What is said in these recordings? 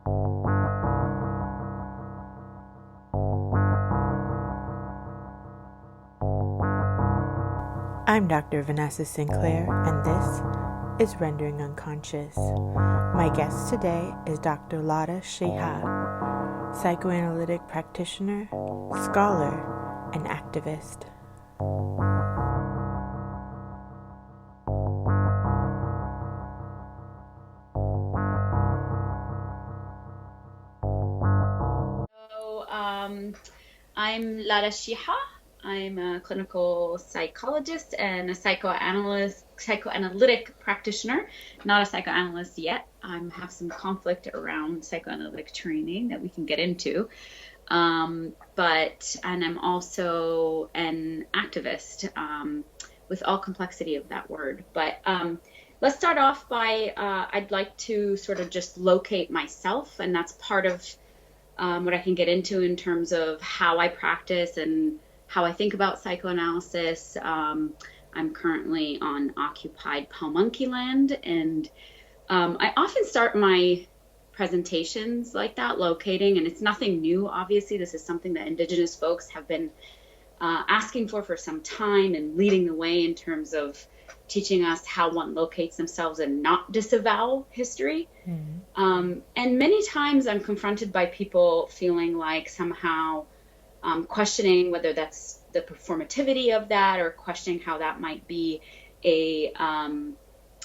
I'm Dr. Vanessa Sinclair, and this is Rendering Unconscious. My guest today is Dr. Lara Sheehi, psychoanalytic practitioner, scholar, and activist. I'm Lara Sheehi. I'm a clinical psychologist and a psychoanalytic practitioner, not a psychoanalyst yet. I have some conflict around psychoanalytic training that we can get into. And I'm also an activist with all complexity of that word. But let's start off by, I'd like to sort of just locate myself, and that's part of what I can get into in terms of how I practice and how I think about psychoanalysis. I'm currently on occupied Palmonkey land, and I often start my presentations like that, locating, and it's nothing new, obviously. This is something that Indigenous folks have been asking for some time and leading the way in terms of teaching us how one locates themselves and not disavow history. Mm-hmm. And many times I'm confronted by people feeling like somehow questioning whether that's the performativity of that, or questioning how that might be a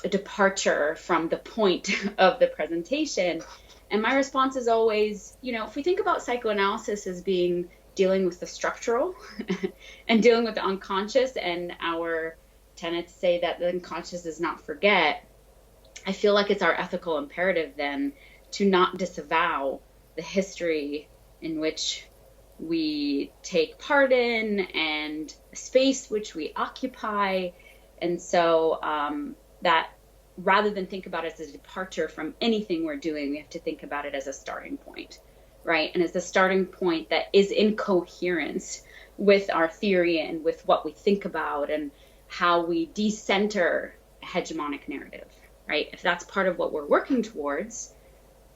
departure from the point of the presentation. And my response is always, if we think about psychoanalysis as being dealing with the structural and dealing with the unconscious, and our tenets say that the unconscious does not forget, I feel like it's our ethical imperative then to not disavow the history in which we take part in and the space which we occupy. And so that rather than think about it as a departure from anything we're doing, we have to think about it as a starting point, right? And as a starting point that is in coherence with our theory and with what we think about and how we decenter a hegemonic narrative, right? If that's part of what we're working towards,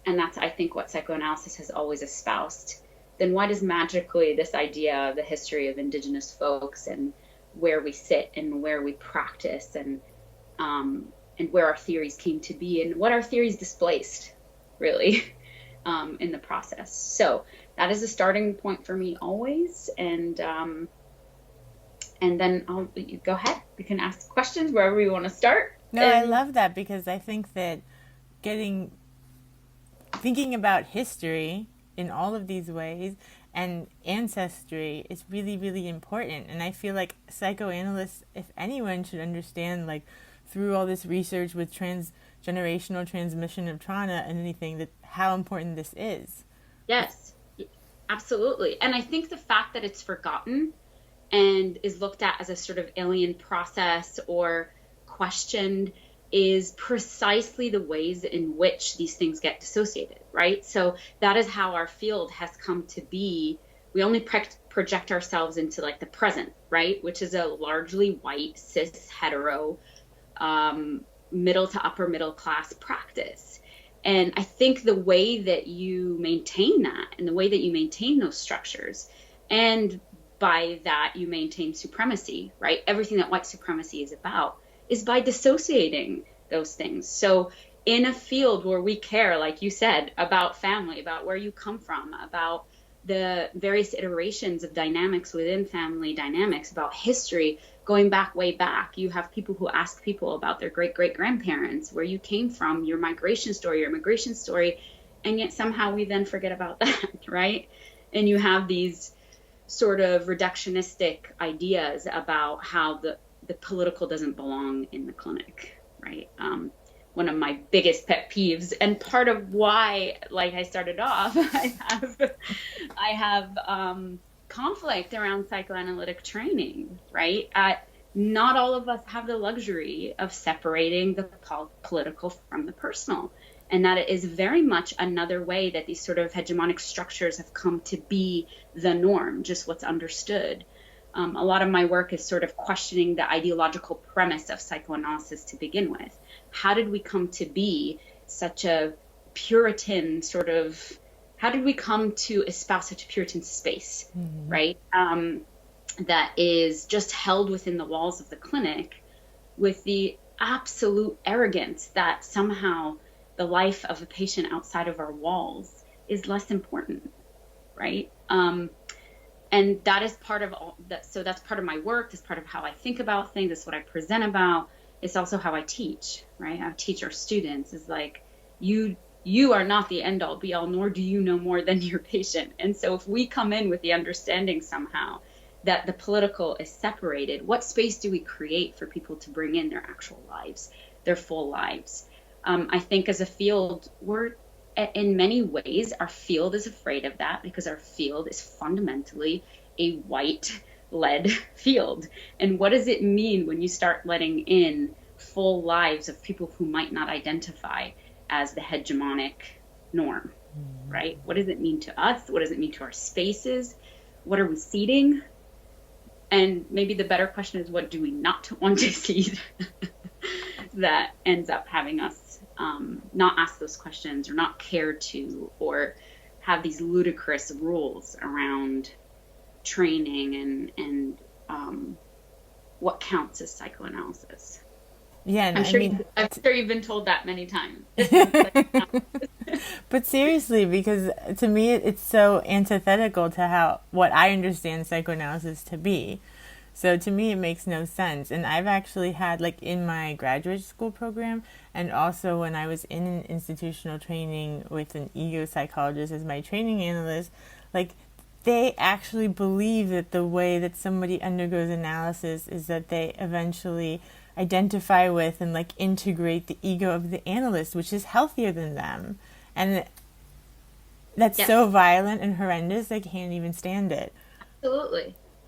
and that's, I think, what psychoanalysis has always espoused, then why does magically this idea of the history of Indigenous folks and where we sit and where we practice and where our theories came to be and what our theories displaced, really, in the process. So that is a starting point for me always. And then you go ahead. We can ask questions wherever you want to start. No, I love that, because I think that thinking about history in all of these ways and ancestry is really, really important. And I feel like psychoanalysts, if anyone, should understand, like, through all this research with transgenerational transmission of trauma and anything, that how important this is. Yes, absolutely. And I think the fact that it's forgotten and is looked at as a sort of alien process or questioned is precisely the ways in which these things get dissociated, right? So that is how our field has come to be. We only project ourselves into like the present, right? Which is a largely white, cis, hetero, middle to upper middle class practice. And I think the way that you maintain that and the way that you maintain those structures, and by that you maintain supremacy, right? Everything that white supremacy is about is by dissociating those things. So in a field where we care, like you said, about family, about where you come from, about the various iterations of dynamics within family dynamics, about history, going back, way back, you have people who ask people about their great-great-grandparents, where you came from, your migration story, your immigration story, and yet somehow we then forget about that, right? And you have these sort of reductionistic ideas about how the political doesn't belong in the clinic, right? One of my biggest pet peeves, and part of why, like I started off, I have conflict around psychoanalytic training, right? Not all of us have the luxury of separating the political from the personal. And that is very much another way that these sort of hegemonic structures have come to be the norm, just what's understood. A lot of my work is sort of questioning the ideological premise of psychoanalysis to begin with. How did we come to be such a Puritan sort of, how did we come to espouse such a Puritan space, right? That is just held within the walls of the clinic with the absolute arrogance that somehow the life of a patient outside of our walls is less important, right? And that is part of all that. So that's part of my work. That's part of how I think about things. That's what I present about. It's also how I teach, right? I teach our students is like, you are not the end all be all, nor do you know more than your patient. And so if we come in with the understanding somehow that the political is separated, what space do we create for people to bring in their actual lives, their full lives? I think as a field, we're in many ways, our field is afraid of that because our field is fundamentally a white-led field. And what does it mean when you start letting in full lives of people who might not identify as the hegemonic norm, right? What does it mean to us? What does it mean to our spaces? What are we seeding? And maybe the better question is, what do we not want to seed that ends up having us not ask those questions or not care to, or have these ludicrous rules around training and what counts as psychoanalysis. Yeah, I'm sure you've been told that many times. But seriously, because to me it's so antithetical to what I understand psychoanalysis to be. So to me it makes no sense. And I've actually had, like, in my graduate school program, and also when I was in an institutional training with an ego psychologist as my training analyst, like, they actually believe that the way that somebody undergoes analysis is that they eventually identify with and, like, integrate the ego of the analyst, which is healthier than them. And that's so violent and horrendous, I can't even stand it.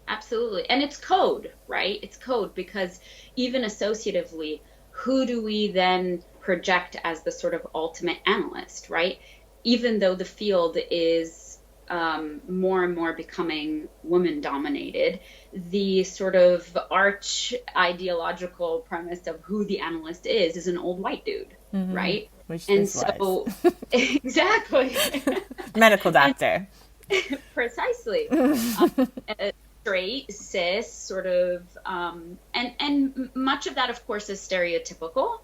Absolutely. And it's code, right? It's code, because even associatively, who do we then project as the sort of ultimate analyst, right? Even though the field is more and more becoming woman-dominated, the sort of arch ideological premise of who the analyst is an old white dude, right? Which and so, exactly. Medical doctor. Precisely. Straight, cis, sort of, and much of that, of course, is stereotypical.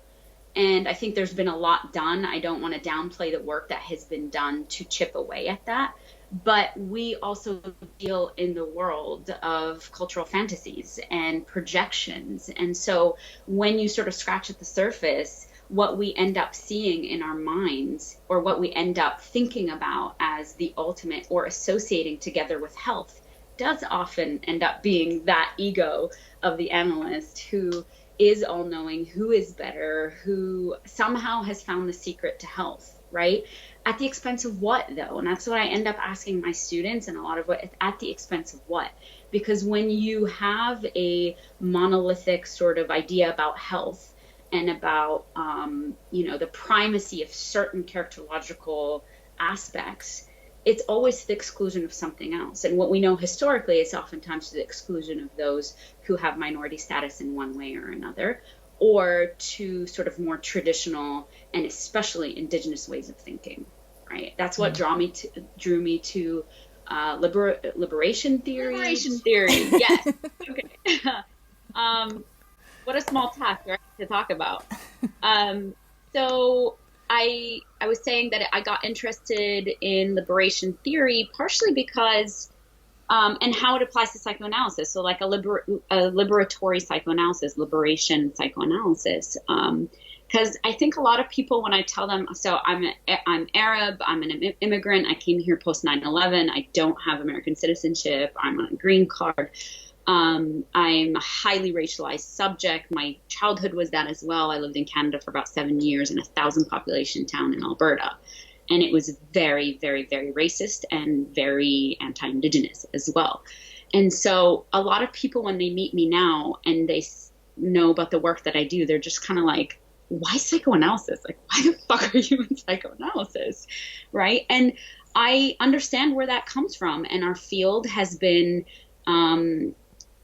And I think there's been a lot done. I don't want to downplay the work that has been done to chip away at that. But we also deal in the world of cultural fantasies and projections. And so when you sort of scratch at the surface, what we end up seeing in our minds, or what we end up thinking about as the ultimate or associating together with health, does often end up being that ego of the analyst who is all-knowing, who is better, who somehow has found the secret to health, right? At the expense of what, though? And that's what I end up asking my students, and a lot of what, at the expense of what? Because when you have a monolithic sort of idea about health and about, the primacy of certain characterological aspects, it's always to the exclusion of something else. And what we know historically is oftentimes to the exclusion of those who have minority status in one way or another, or to sort of more traditional and especially indigenous ways of thinking, right? That's what drew me to liberation theory. Liberation theory, yes. Okay. What a small task, right, to talk about. So I was saying that I got interested in liberation theory partially because, and how it applies to psychoanalysis. So like a liberatory psychoanalysis, liberation psychoanalysis. Because I think a lot of people, when I tell them, so I'm Arab, I'm an immigrant, I came here post 9/11, I don't have American citizenship, I'm on a green card. I'm a highly racialized subject. My childhood was that as well. I lived in Canada for about 7 years in a 1,000 population town in Alberta. And it was very, very, very racist and very anti-Indigenous as well. And so a lot of people, when they meet me now and they know about the work that I do, they're just kind of like, why psychoanalysis? Like, why the fuck are you in psychoanalysis? Right? And I understand where that comes from. And our field has been,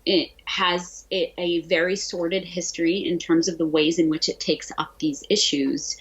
it has a very sordid history in terms of the ways in which it takes up these issues.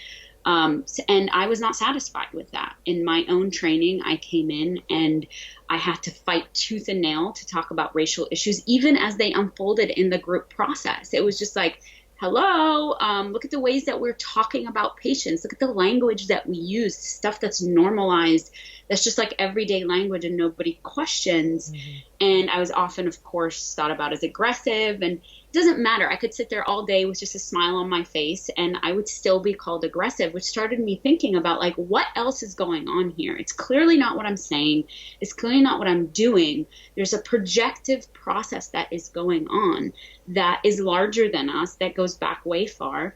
And I was not satisfied with that. In my own training, I came in and I had to fight tooth and nail to talk about racial issues, even as they unfolded in the group process. It was just like, hello, look at the ways that we're talking about patients. Look at the language that we use, stuff that's normalized. That's just like everyday language and nobody questions. Mm-hmm. And I was often, of course, thought about as aggressive, and it doesn't matter. I could sit there all day with just a smile on my face and I would still be called aggressive, which started me thinking about like, what else is going on here? It's clearly not what I'm saying. It's clearly not what I'm doing. There's a projective process that is going on that is larger than us, that goes back way far.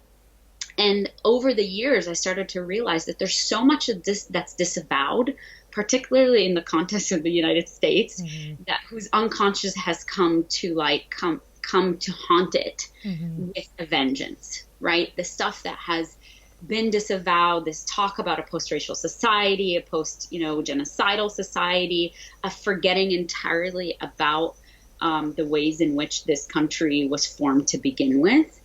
And over the years, I started to realize that there's so much of this that's disavowed, particularly in the context of the United States, mm-hmm. that whose unconscious has come to haunt it mm-hmm. with a vengeance, right? The stuff that has been disavowed, this talk about a post-racial society, a post-genocidal society, a forgetting entirely about the ways in which this country was formed to begin with.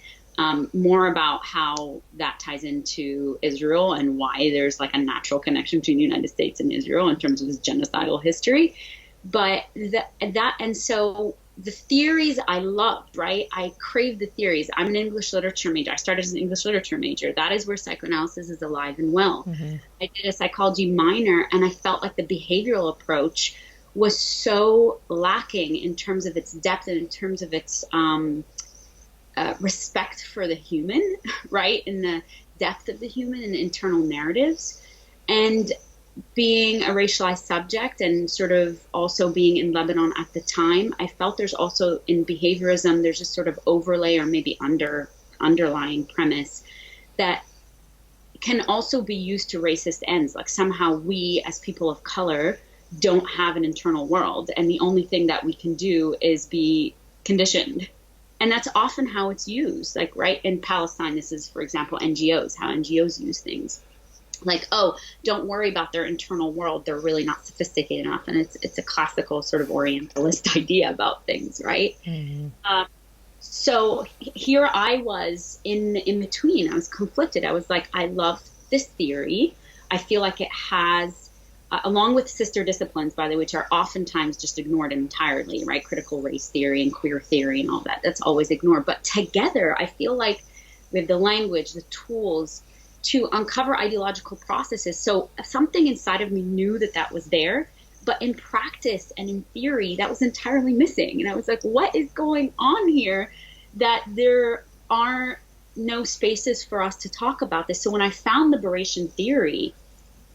More about how that ties into Israel and why there's like a natural connection between the United States and Israel in terms of this genocidal history. But and so the theories I loved, right? I craved the theories. I'm an English literature major. I started as an English literature major. That is where psychoanalysis is alive and well. Mm-hmm. I did a psychology minor, and I felt like the behavioral approach was so lacking in terms of its depth and in terms of its respect for the human, right? In the depth of the human and internal narratives. And being a racialized subject and sort of also being in Lebanon at the time, I felt there's also in behaviorism, there's a sort of overlay or maybe underlying premise that can also be used to racist ends. Like somehow we as people of color don't have an internal world, and the only thing that we can do is be conditioned. And that's often how it's used. Like, right, in Palestine, this is, for example, NGOs, how NGOs use things. Like, oh, don't worry about their internal world. They're really not sophisticated enough. And it's a classical sort of Orientalist idea about things, right? Mm-hmm. So here I was in between. I was conflicted. I was like, I love this theory. I feel like it has, along with sister disciplines, by the way, which are oftentimes just ignored entirely, right? Critical race theory and queer theory and all that. That's always ignored. But together, I feel like with the language, the tools, to uncover ideological processes. So something inside of me knew that was there, but in practice and in theory, that was entirely missing. And I was like, what is going on here that there are no spaces for us to talk about this? So when I found liberation theory,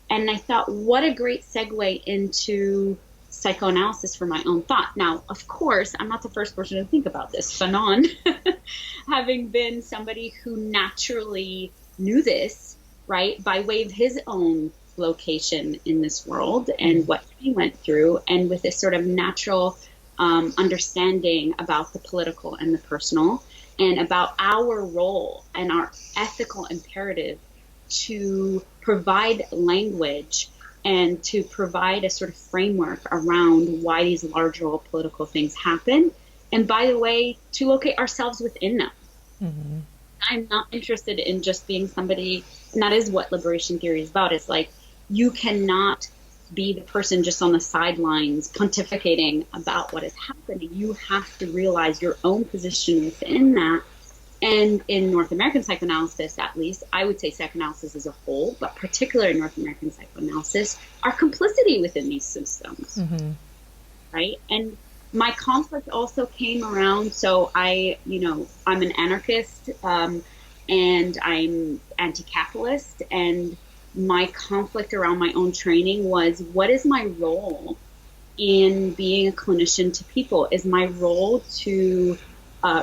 and I thought, what a great segue into psychoanalysis for my own thought. Now, of course, I'm not the first person to think about this. Fanon, having been somebody who naturally knew this, right, by way of his own location in this world and what he went through, and with this sort of natural understanding about the political and the personal, and about our role and our ethical imperative to provide language and to provide a sort of framework around why these larger political things happen. And by the way, to locate ourselves within them. Mm-hmm. I'm not interested in just being somebody, and that is what liberation theory is about. It's like, you cannot be the person just on the sidelines pontificating about what is happening. You have to realize your own position within that. And in North American psychoanalysis, at least, I would say psychoanalysis as a whole, but particularly North American psychoanalysis, our complicity within these systems, mm-hmm. right? And my conflict also came around, so I'm an anarchist, and I'm anti-capitalist, and my conflict around my own training was, what is my role in being a clinician to people? Is my role to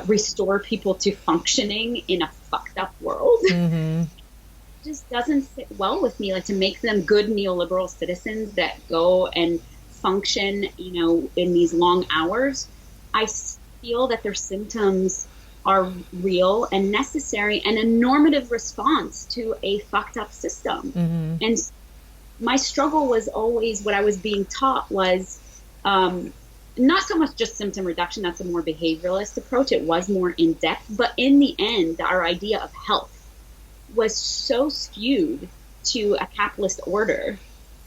restore people to functioning in a fucked up world? Mm-hmm. It just doesn't sit well with me, like to make them good neoliberal citizens that go and function, in these long hours. I feel that their symptoms are real and necessary and a normative response to a fucked up system. Mm-hmm. And my struggle was always, what I was being taught was not so much just symptom reduction. That's a more behavioralist approach. It was more in depth, but in the end, our idea of health, was so skewed to a capitalist order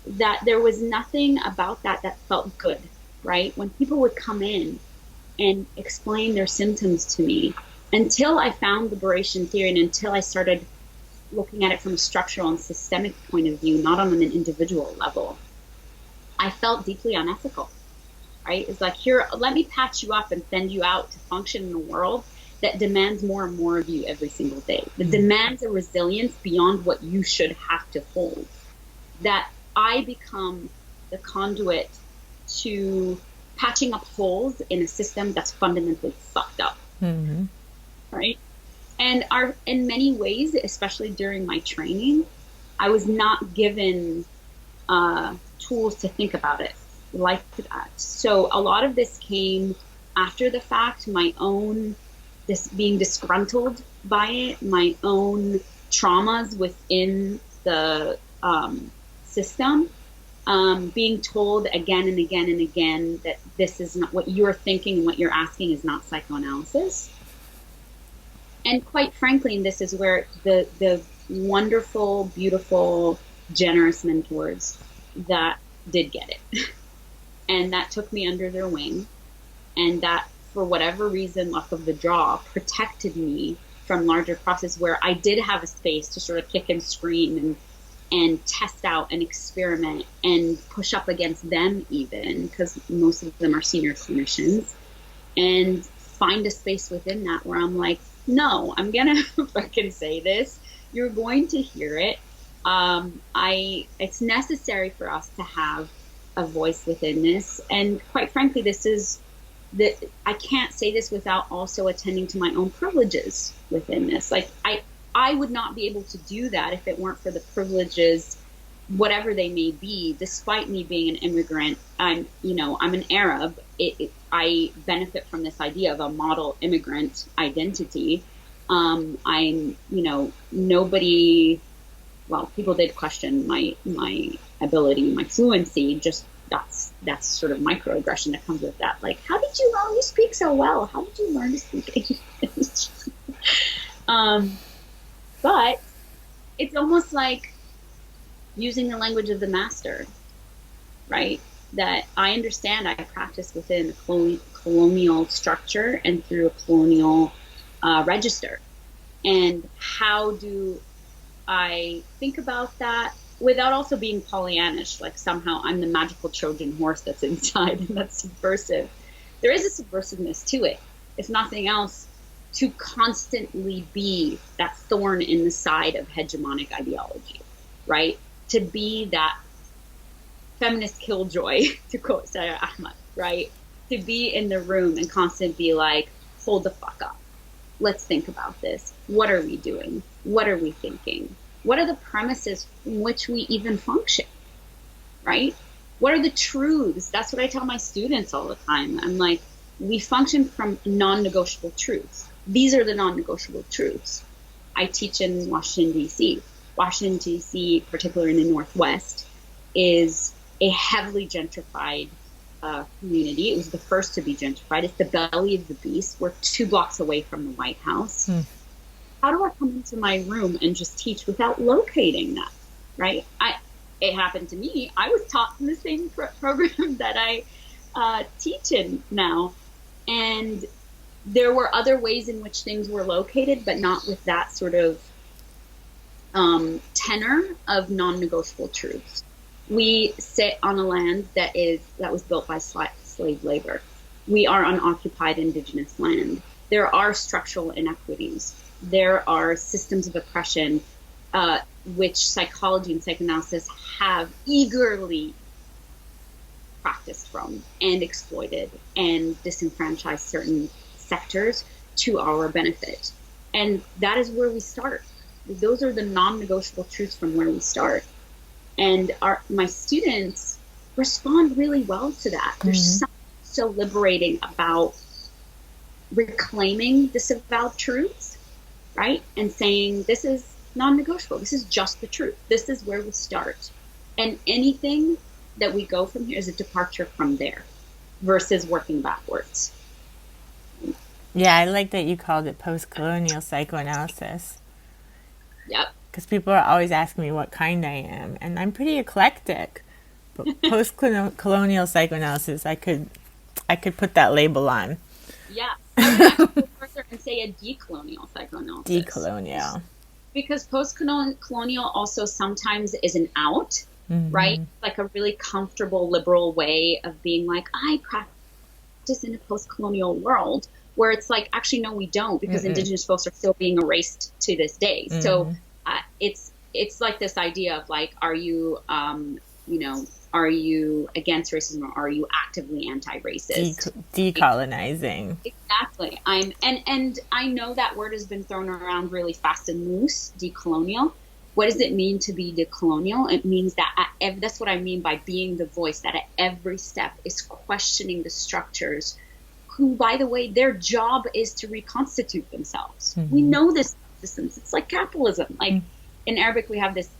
that there was nothing about that that felt good, right? When people would come in and explain their symptoms to me, until I found liberation theory and until I started looking at it from a structural and systemic point of view, not on an individual level, I felt deeply unethical, right? It's like, here, let me patch you up and send you out to function in a world that demands more and more of you every single day, that demands a resilience beyond what you should have to hold, that I become the conduit to patching up holes in a system that's fundamentally fucked up, right? And in many ways, especially during my training, I was not given tools to think about it like that. So a lot of this came after the fact, my own being disgruntled by it, my own traumas within the system, being told again and again and again that this is not what you're thinking and what you're asking is not psychoanalysis. And quite frankly, and this is where the wonderful, beautiful, generous mentors that did get it and that took me under their wing, and that for whatever reason, luck of the draw, protected me from larger process where I did have a space to sort of kick and scream and test out and experiment and push up against them, even because most of them are senior clinicians, and find a space within that where I'm like, no, I'm gonna fucking say this. You're going to hear it. It's necessary for us to have a voice within this, and quite frankly, this is that I can't say this without also attending to my own privileges within this. Like I would not be able to do that if it weren't for the privileges, whatever they may be, despite me being an immigrant. I'm an Arab. I benefit from this idea of a model immigrant identity. I'm, nobody, well, people did question my ability, my fluency, just that's sort of microaggression that comes with that. Like, how did you learn? You speak so well. How did you learn to speak English? But it's almost like using the language of the master, right? That I understand I practice within a colonial structure and through a colonial register. And how do I think about that without also being Pollyannish, like somehow I'm the magical Trojan horse that's inside and that's subversive. There is a subversiveness to it, if nothing else, to constantly be that thorn in the side of hegemonic ideology, right? To be that feminist killjoy, to quote Sarah Ahmad, right? To be in the room and constantly be like, hold the fuck up. Let's think about this. What are we doing? What are we thinking? What are the premises from which we even function, right? What are the truths? That's what I tell my students all the time. I'm like, we function from non-negotiable truths. These are the non-negotiable truths. I teach in Washington, D.C. Washington, D.C., particularly in the Northwest, is a heavily gentrified community. It was the first to be gentrified. It's the belly of the beast. We're 2 blocks away from the White House. How do I come into my room and just teach without locating that, right? It happened to me. I was taught in the same program that I teach in now. And there were other ways in which things were located, but not with that sort of tenor of non-negotiable truths. We sit on a land that was built by slave labor. We are on occupied indigenous land. There are structural inequities. There are systems of oppression, which psychology and psychoanalysis have eagerly practiced from and exploited and disenfranchised certain sectors to our benefit. And that is where we start. Those are the non-negotiable truths from where we start. And my students respond really well to that. There's something so liberating about reclaiming disavowed truths, right? And saying, this is non-negotiable. This is just the truth. This is where we start. And anything that we go from here is a departure from there versus working backwards. Yeah, I like that you called it post-colonial psychoanalysis. Yep. Because people are always asking me what kind I am, and I'm pretty eclectic. But post-colonial psychoanalysis, I could put that label on. Yeah. I would actually go further and say a decolonial psychoanalysis. Decolonial. Because post-colonial also sometimes is an out, right? Like a really comfortable liberal way of being like, I practice in a post-colonial world, where it's like, actually, no, we don't, because Indigenous folks are still being erased to this day. So it's like this idea of like, are you, are you against racism, or are you actively anti-racist? Decolonizing. Exactly. And I know that word has been thrown around really fast and loose, decolonial. What does it mean to be decolonial? It means that that's what I mean by being the voice that at every step is questioning the structures who, by the way, their job is to reconstitute themselves. We know this systems. It's like capitalism. Like in Arabic, we have this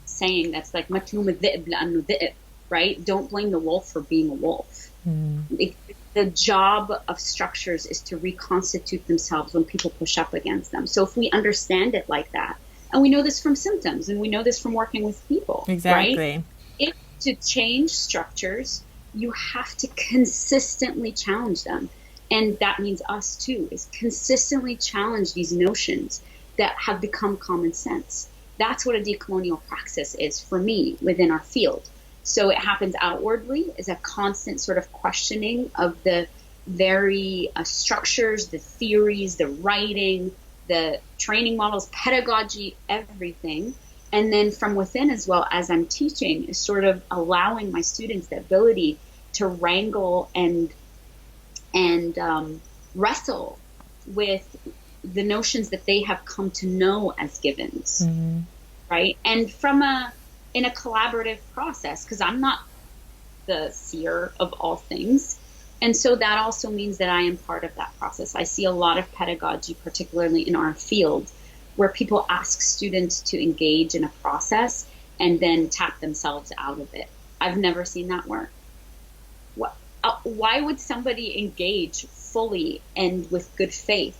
saying that's like "Matlum al-dhi'b la'annu dhi'b," right? Don't blame the wolf for being a wolf. The job of structures is to reconstitute themselves when people push up against them. So if we understand it like that, and we know this from symptoms, and we know this from working with people, exactly. Right? If to change structures, you have to consistently challenge them. And that means us too, is consistently challenge these notions that have become common sense. That's what a decolonial praxis is for me within our field. So it happens outwardly as a constant sort of questioning of the very structures, the theories, the writing, the training models, pedagogy, everything. And then from within as well, as I'm teaching, is sort of allowing my students the ability to wrangle and wrestle with the notions that they have come to know as givens, right? And in a collaborative process, because I'm not the seer of all things. And so that also means that I am part of that process. I see a lot of pedagogy, particularly in our field, where people ask students to engage in a process and then tap themselves out of it. I've never seen that work. Why would somebody engage fully and with good faith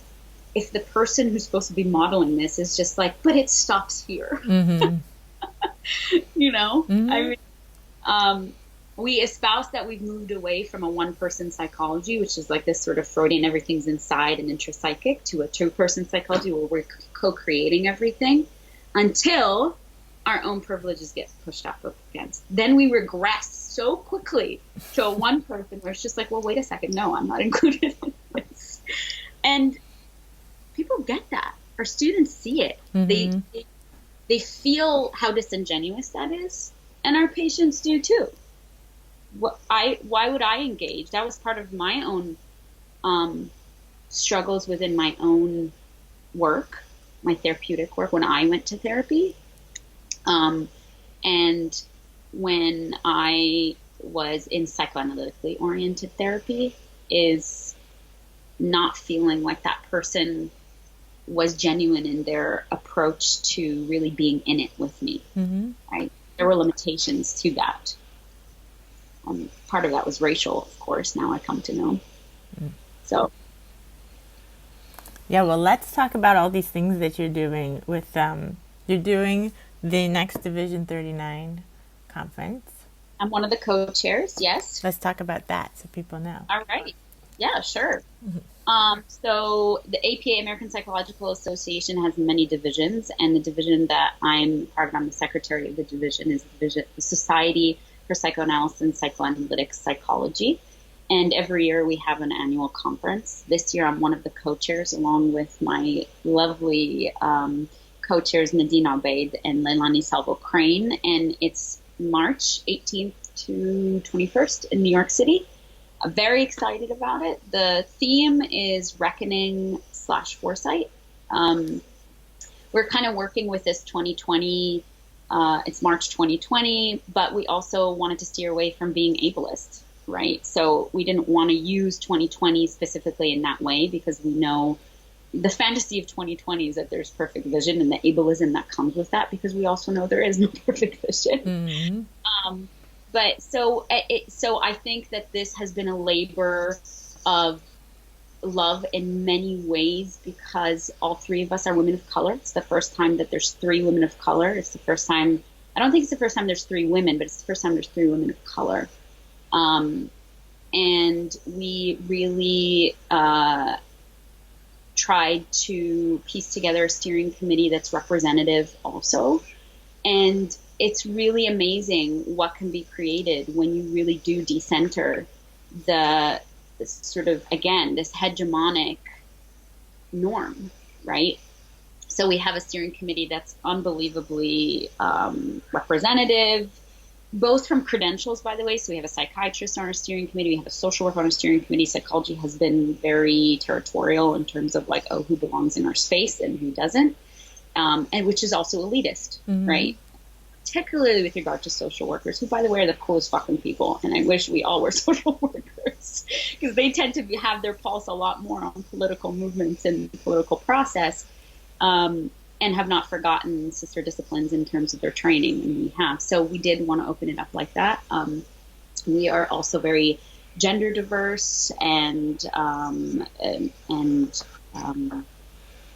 if the person who's supposed to be modeling this is just like, but it stops here? I mean, we espouse that we've moved away from a one-person psychology, which is like this sort of Freudian everything's inside and intrapsychic, to a two-person psychology where we're co-creating everything until our own privileges get pushed up against. Then we regress so quickly to a one person where it's just like, well, wait a second, no, I'm not included in this. And people get that. Our students see it. They feel how disingenuous that is, and our patients do too. Why would I engage? That was part of my own struggles within my own work, my therapeutic work, when I went to therapy. And when I was in psychoanalytically oriented therapy, is not feeling like that person was genuine in their approach to really being in it with me. Right? There were limitations to that. Part of that was racial, of course, now I come to know. So. Yeah, well, let's talk about all these things that you're doing with, you're doing the next Division 39 conference. I'm one of the co-chairs, yes. Let's talk about that so people know. All right. Yeah, sure. So the APA, American Psychological Association, has many divisions, and the division that I'm part of, I'm the secretary of the division, is the Society for Psychoanalysis and Psychoanalytic Psychology. And every year we have an annual conference. This year I'm one of the co-chairs, along with my lovely co-chairs Nadine Abeid and Leilani Salvo-Crane, and it's March 18th to 21st in New York City. I'm very excited about it. The theme is reckoning/foresight. We're kind of working with this 2020, it's March 2020, but we also wanted to steer away from being ableist, right? So we didn't want to use 2020 specifically in that way, because we know the fantasy of 2020 is that there's perfect vision and the ableism that comes with that, because we also know there is no perfect vision. But so I think that this has been a labor of love in many ways because all three of us are women of color. It's the first time that there's three women of color. It's the first time, I don't think it's the first time there's three women, but it's the first time there's three women of color. And we really tried to piece together a steering committee that's representative also. And it's really amazing what can be created when you really do decenter the sort of, again, this hegemonic norm, right? So we have a steering committee that's unbelievably representative, both from credentials, by the way. So we have a psychiatrist on our steering committee. We have a social worker on our steering committee. Psychology has been very territorial in terms of like, oh, who belongs in our space and who doesn't, and which is also elitist, right? Particularly with regard to social workers, who, by the way, are the coolest fucking people. And I wish we all were social workers because they tend to have their pulse a lot more on political movements and political process, and have not forgotten sister disciplines in terms of their training, and we have. So we did want to open it up like that. We are also very gender diverse and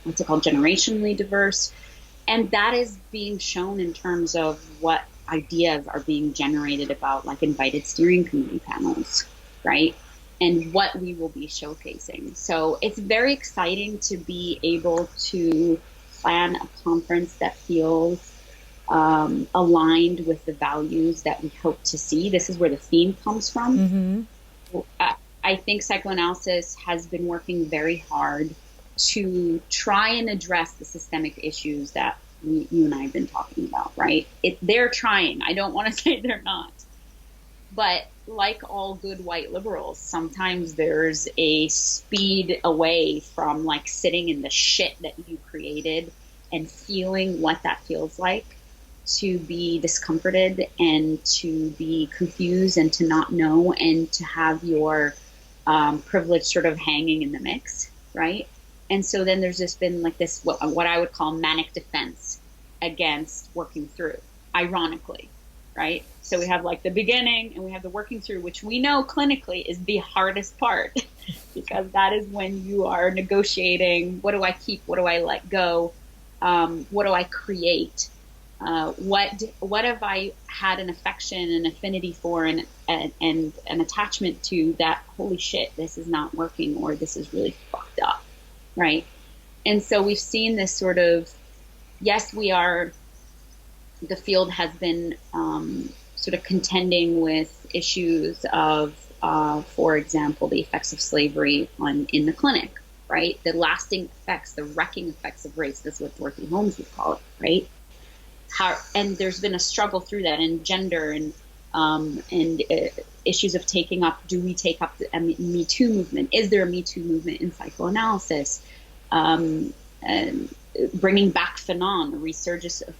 what's it called, generationally diverse. And that is being shown in terms of what ideas are being generated about, like invited steering committee panels, right? And what we will be showcasing. So it's very exciting to be able to plan a conference that feels aligned with the values that we hope to see. This is where the theme comes from. I think psychoanalysis has been working very hard to try and address the systemic issues that you and I have been talking about, right? They're trying. I don't want to say they're not. But like all good white liberals, sometimes there's a speed away from like sitting in the shit that you created and feeling what that feels like, to be discomforted and to be confused and to not know and to have your privilege sort of hanging in the mix, right? And so then there's just been like this, what I would call manic defense against working through, ironically, right? So we have like the beginning and we have the working through, which we know clinically is the hardest part because that is when you are negotiating, what do I keep? What do I let go? What do I create? What have I had an affection and affinity for and an attachment to that, holy shit, this is not working, or this is really fucked up, right? And so we've seen this sort of, yes, the field has been sort of contending with issues of, for example, the effects of slavery in the clinic, right? The lasting effects, the wrecking effects of race. That's what Dorothy Holmes would call it, right? And there's been a struggle through that, and gender and issues of taking up. Do we take up the Me Too movement? Is there a Me Too movement in psychoanalysis? And bringing back Fanon, a resurgence of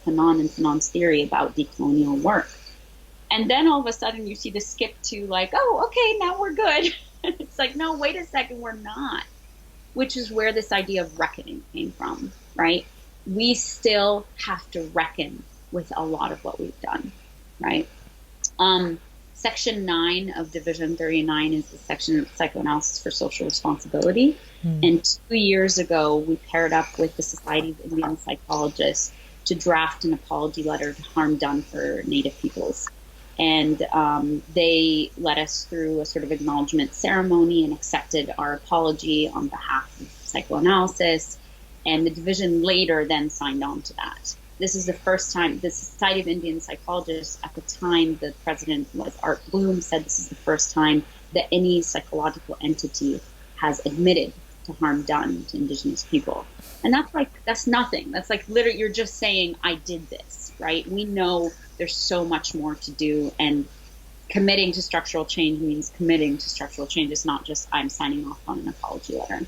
Fanon and Fanon's theory about decolonial work. And then all of a sudden you see the skip to like, oh, okay, now we're good. It's like, no, wait a second, we're not. Which is where this idea of reckoning came from, right? We still have to reckon with a lot of what we've done, right? Section 9 of Division 39 is the section of Psychoanalysis for Social Responsibility. And 2 years ago, we paired up with the Society of Indian Psychologists to draft an apology letter to harm done for Native peoples. And they led us through a sort of acknowledgement ceremony and accepted our apology on behalf of psychoanalysis. And the division later then signed on to that. This is the first time the Society of Indian Psychologists, at the time the president was Art Bloom, said this is the first time that any psychological entity has admitted to harm done to Indigenous people. And that's nothing. That's like literally, you're just saying, I did this, right? We know there's so much more to do, and committing to structural change means committing to structural change. It's not just I'm signing off on an apology letter.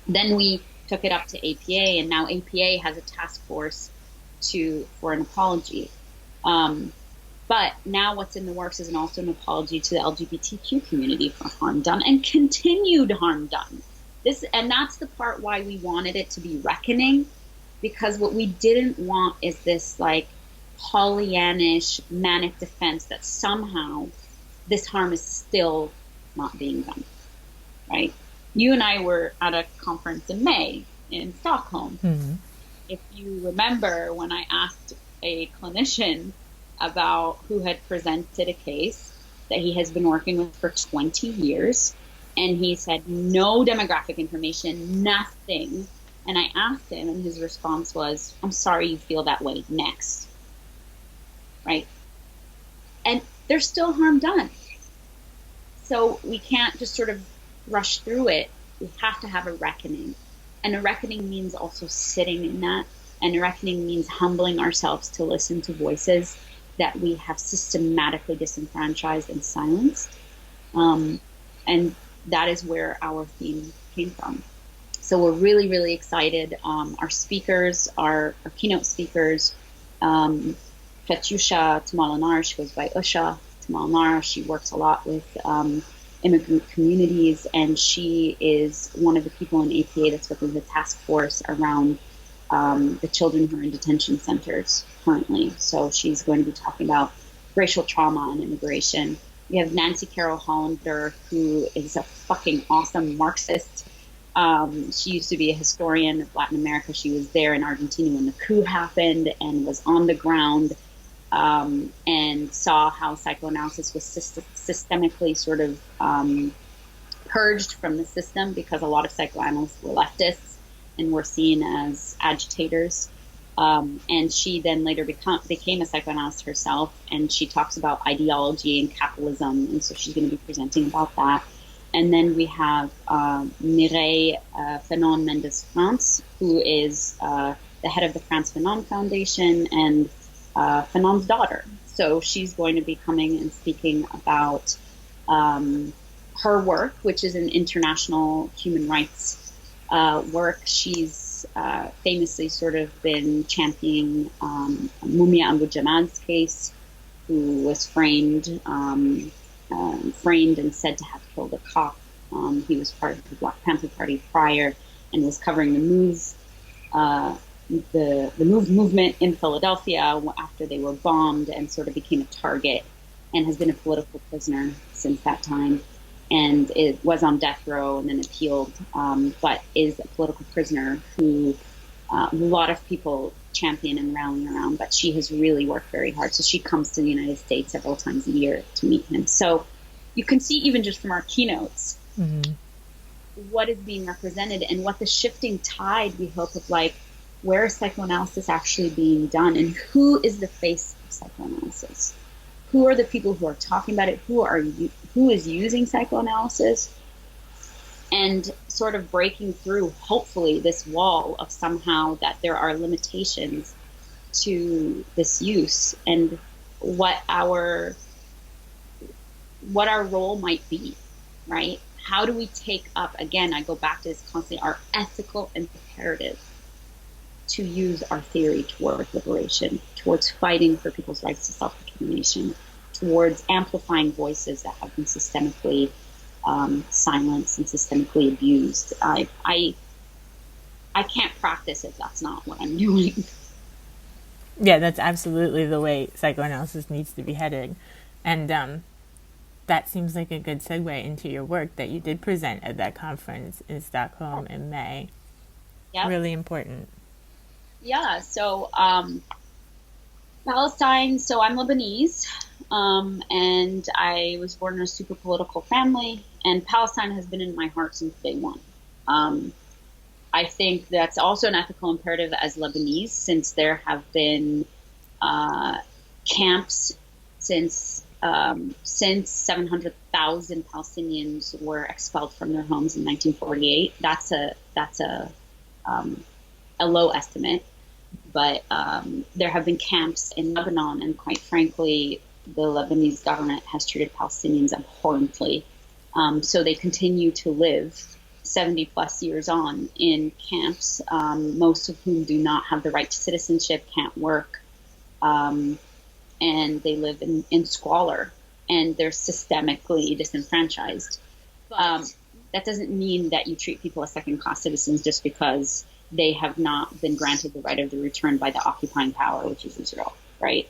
Then we took it up to APA, and now APA has a task force for an apology. But now what's in the works is also an apology to the LGBTQ community for harm done and continued harm done. And that's the part why we wanted it to be reckoning, because what we didn't want is this like Pollyannish manic defense that somehow this harm is still not being done, right? You and I were at a conference in May in Stockholm. Mm-hmm. If you remember, when I asked a clinician about who had presented a case that he has been working with for 20 years, and he said no demographic information, nothing. And I asked him, and his response was, "I'm sorry you feel that way, next." Right? And there's still harm done. So we can't just sort of rush through it. We have to have a reckoning. And a reckoning means also sitting in that. And a reckoning means humbling ourselves to listen to voices that we have systematically disenfranchised and silenced. And that is where our theme came from. So we're really, really excited. Our speakers, our keynote speakers, Katyusha Tamalanar, she goes by Usha Tamalanar. She works a lot with immigrant communities, and she is one of the people in APA that's within the task force around the children who are in detention centers currently. So she's going to be talking about racial trauma and immigration. We have Nancy Carroll Hollander, who is a fucking awesome Marxist. She used to be a historian of Latin America. She was there in Argentina when the coup happened and was on the ground and saw how psychoanalysis was systemically sort of purged from the system, because a lot of psychoanalysts were leftists and were seen as agitators. And she then later became a psychoanalyst herself, and she talks about ideology and capitalism, and so she's going to be presenting about that. And then we have Mireille Fanon Mendes France, who is the head of the France Fanon Foundation and Fanon's daughter. So she's going to be coming and speaking about her work, which is an international human rights work. She's famously sort of been championing Mumia Abu-Jamal's case, who was framed and said to have killed a cop. He was part of the Black Panther Party prior and was covering the MOVE movement in Philadelphia after they were bombed, and sort of became a target, and has been a political prisoner since that time, and it was on death row and then appealed, but is a political prisoner who a lot of people champion and rallying around, but she has really worked very hard. So she comes to the United States several times a year to meet him. So you can see, even just from our keynotes, mm-hmm. what is being represented and what the shifting tide, we hope, of like, where is psychoanalysis actually being done, and who is the face of psychoanalysis? Who are the people who are talking about it? Who is using psychoanalysis? And sort of breaking through, hopefully, this wall of somehow that there are limitations to this use, and what our role might be, right? How do we take up, again, I go back to this constantly, our ethical imperative to use our theory towards liberation, towards fighting for people's rights to self-determination, towards amplifying voices that have been systemically silenced and systemically abused. I can't practice if that's not what I'm doing. Yeah, that's absolutely the way psychoanalysis needs to be headed. And that seems like a good segue into your work that you did present at that conference in Stockholm in May. Yep. Really important. Yeah, so Palestine, so I'm Lebanese, and I was born in a super political family, and Palestine has been in my heart since day one. I think that's also an ethical imperative as Lebanese, since there have been camps since 700,000 Palestinians were expelled from their homes in 1948. That's a low estimate, but there have been camps in Lebanon, and quite frankly, the Lebanese government has treated Palestinians abhorrently. So they continue to live 70 plus years on in camps, most of whom do not have the right to citizenship, can't work, and they live in squalor, and they're systemically disenfranchised. That doesn't mean that you treat people as second-class citizens just because they have not been granted the right of the return by the occupying power, which is Israel, right?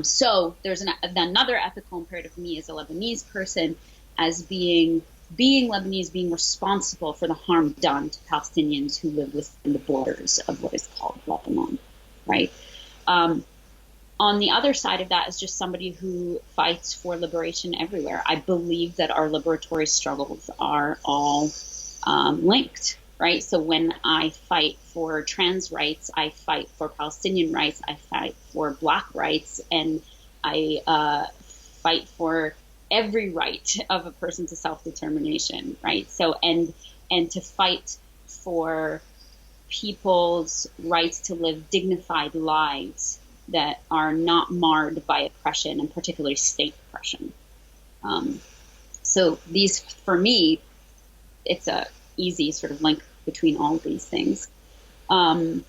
So there's another ethical imperative for me as a Lebanese person, as being being Lebanese, being responsible for the harm done to Palestinians who live within the borders of what is called Lebanon, right? On the other side of that is just somebody who fights for liberation everywhere. I believe that our liberatory struggles are all linked, right? So when I fight for trans rights, I fight for Palestinian rights, I fight for Black rights, and I fight for every right of a person to self-determination, right? So and to fight for people's rights to live dignified lives that are not marred by oppression, and particularly state oppression. So these, for me, it's a easy sort of link between all of these things. And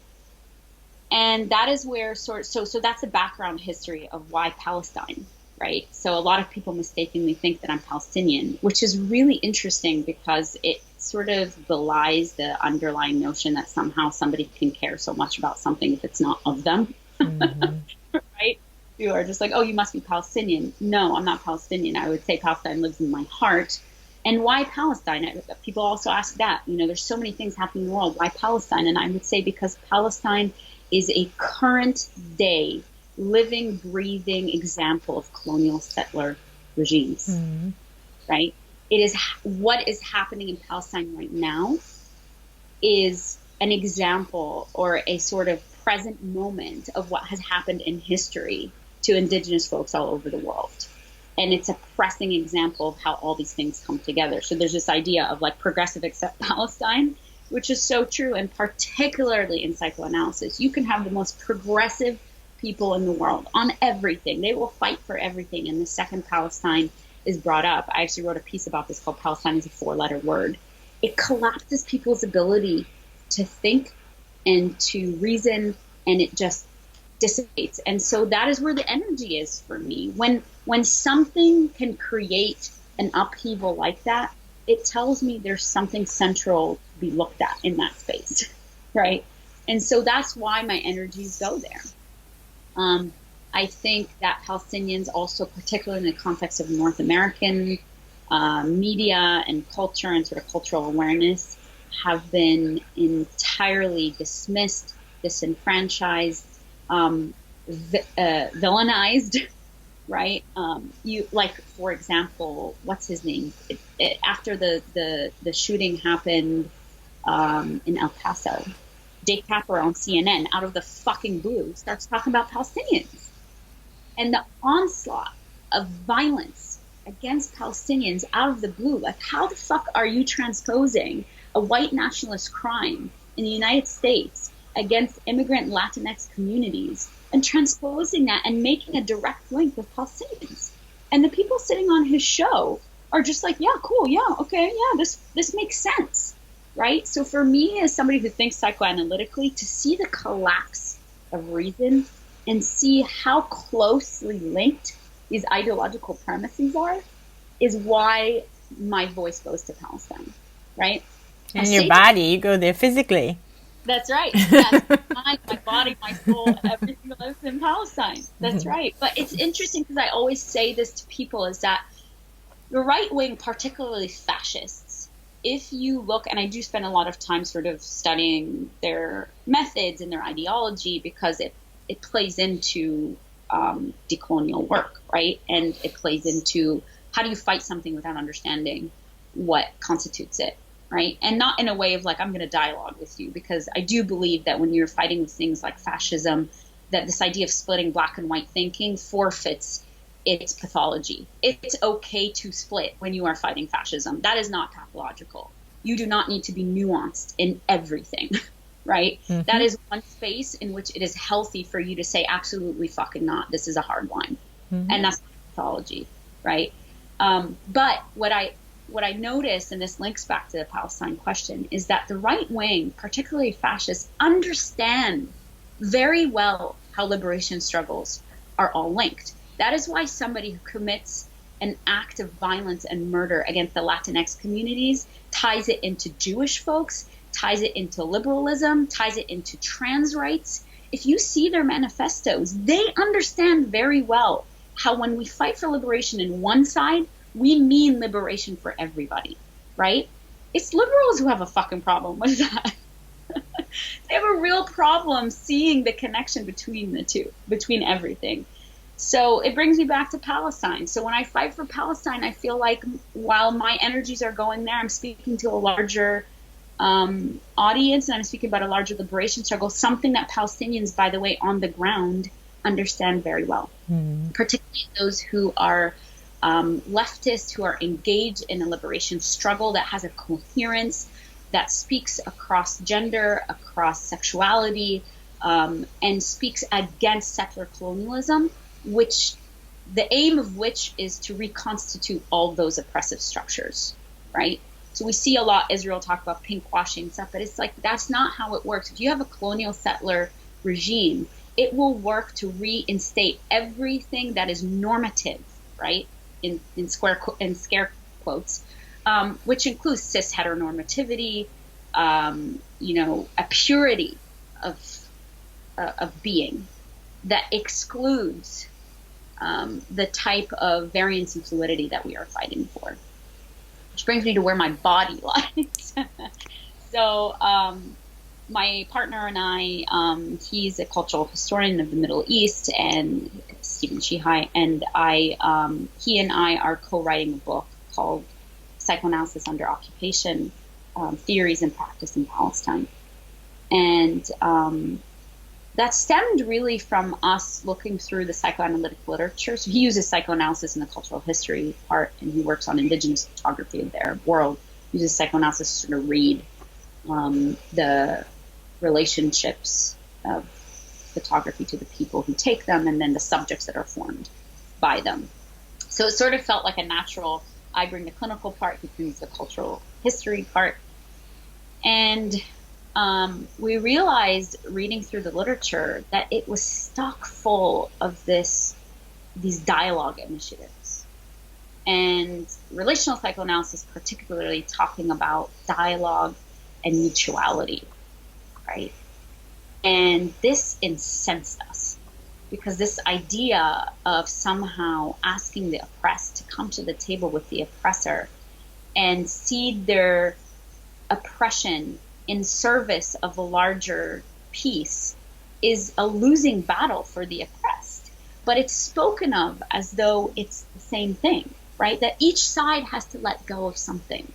that is where so that's the background history of why Palestine, right? So a lot of people mistakenly think that I'm Palestinian, which is really interesting because it sort of belies the underlying notion that somehow somebody can care so much about something if it's not of them. Mm-hmm. Right? You are just like, oh, you must be Palestinian. No, I'm not Palestinian. I would say Palestine lives in my heart. And why Palestine? People also ask that. You know, there's so many things happening in the world. Why Palestine? And I would say because Palestine is a current day, living, breathing example of colonial settler regimes. Mm-hmm. Right? It is what is happening in Palestine right now is an example or a sort of present moment of what has happened in history to indigenous folks all over the world. And it's a pressing example of how all these things come together. So there's this idea of like progressive accept Palestine, which is so true. And particularly in psychoanalysis, you can have the most progressive people in the world on everything. They will fight for everything. And the second Palestine is brought up, I actually wrote a piece about this called Palestine is a 4-letter word. It collapses people's ability to think and to reason, and it just dissipates. And so that is where the energy is for me. When something can create an upheaval like that, it tells me there's something central to be looked at in that space, right? And so that's why my energies go there. I think that Palestinians also, particularly in the context of North American media and culture and sort of cultural awareness, have been entirely dismissed, disenfranchised, villainized, right? You like, for example, what's his name? After the shooting happened in El Paso, Jake Tapper on CNN, out of the fucking blue, starts talking about Palestinians. And the onslaught of violence against Palestinians out of the blue, like how the fuck are you transposing a white nationalist crime in the United States against immigrant Latinx communities and transposing that and making a direct link with Palestinians? And the people sitting on his show are just like, yeah, cool, yeah, okay, yeah, this makes sense, right? So for me, as somebody who thinks psychoanalytically, to see the collapse of reason and see how closely linked these ideological premises are is why my voice goes to Palestine, right? And your body, you go there physically. That's right. Yes, my body, my soul, everything lives in Palestine. That's right. But it's interesting because I always say this to people is that the right wing, particularly fascists, if you look, and I do spend a lot of time sort of studying their methods and their ideology because it plays into decolonial work, right? And it plays into how do you fight something without understanding what constitutes it, right? And not in a way of like, I'm going to dialogue with you, because I do believe that when you're fighting with things like fascism, that this idea of splitting black and white thinking forfeits its pathology. It's okay to split when you are fighting fascism. That is not pathological. You do not need to be nuanced in everything. Right? Mm-hmm. That is one space in which it is healthy for you to say, absolutely fucking not. This is a hard line. Mm-hmm. And that's pathology, right? But what I notice, and this links back to the Palestine question, is that the right wing, particularly fascists, understand very well how liberation struggles are all linked. That is why somebody who commits an act of violence and murder against the Latinx communities ties it into Jewish folks, ties it into liberalism, ties it into trans rights. If you see their manifestos, they understand very well how when we fight for liberation in one side, we mean liberation for everybody, right? It's liberals who have a fucking problem with that. They have a real problem seeing the connection between the two, between everything. So it brings me back to Palestine. So when I fight for Palestine, I feel like while my energies are going there, I'm speaking to a larger audience, and I'm speaking about a larger liberation struggle, something that Palestinians, by the way, on the ground understand very well, particularly those who are leftists, who are engaged in a liberation struggle that has a coherence, that speaks across gender, across sexuality, and speaks against settler colonialism, which the aim of which is to reconstitute all those oppressive structures, right? So we see a lot Israel talk about pink washing stuff, but it's like, that's not how it works. If you have a colonial settler regime, it will work to reinstate everything that is normative, right? In scare quotes, which includes cis heteronormativity, a purity of being that excludes the type of variance and fluidity that we are fighting for. Which brings me to where my body lies. So my partner and I, he's a cultural historian of the Middle East, and Lara Sheehi, and he and I are co-writing a book called Psychoanalysis Under Occupation, Theories and Practice in Palestine. And that stemmed really from us looking through the psychoanalytic literature. So he uses psychoanalysis in the cultural history part, and he works on indigenous photography of their world. He uses psychoanalysis to sort of read the relationships of photography to the people who take them, and then the subjects that are formed by them. So it sort of felt like a natural, I bring the clinical part, he brings the cultural history part. And we realized, reading through the literature, that it was stock full of these dialogue initiatives. And relational psychoanalysis, particularly talking about dialogue and mutuality, right? And this incensed us, because this idea of somehow asking the oppressed to come to the table with the oppressor and cede their oppression in service of a larger peace is a losing battle for the oppressed. But it's spoken of as though it's the same thing, right? That each side has to let go of something,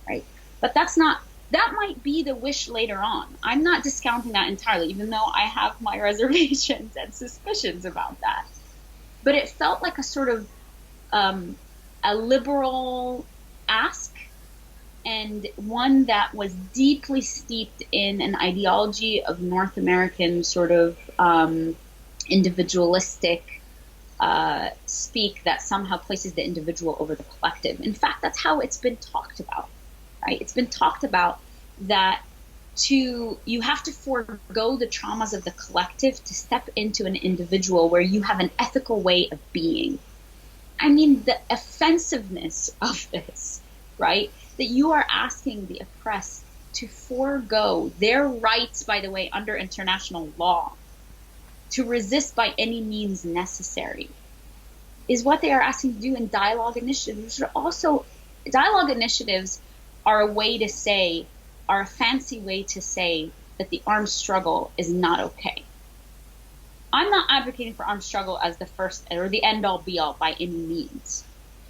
right? But that might be the wish later on. I'm not discounting that entirely, even though I have my reservations and suspicions about that. But it felt like a sort of a liberal ask, and one that was deeply steeped in an ideology of North American sort of individualistic speak that somehow places the individual over the collective. In fact, that's how it's been talked about, right? It's been talked about that you have to forego the traumas of the collective to step into an individual where you have an ethical way of being. I mean, the offensiveness of this, right? That you are asking the oppressed to forego their rights, by the way, under international law, to resist by any means necessary, is what they are asking to do in dialogue initiatives. Dialogue initiatives are a fancy way to say that the armed struggle is not okay. I'm not advocating for armed struggle as the first or the end all be all by any means.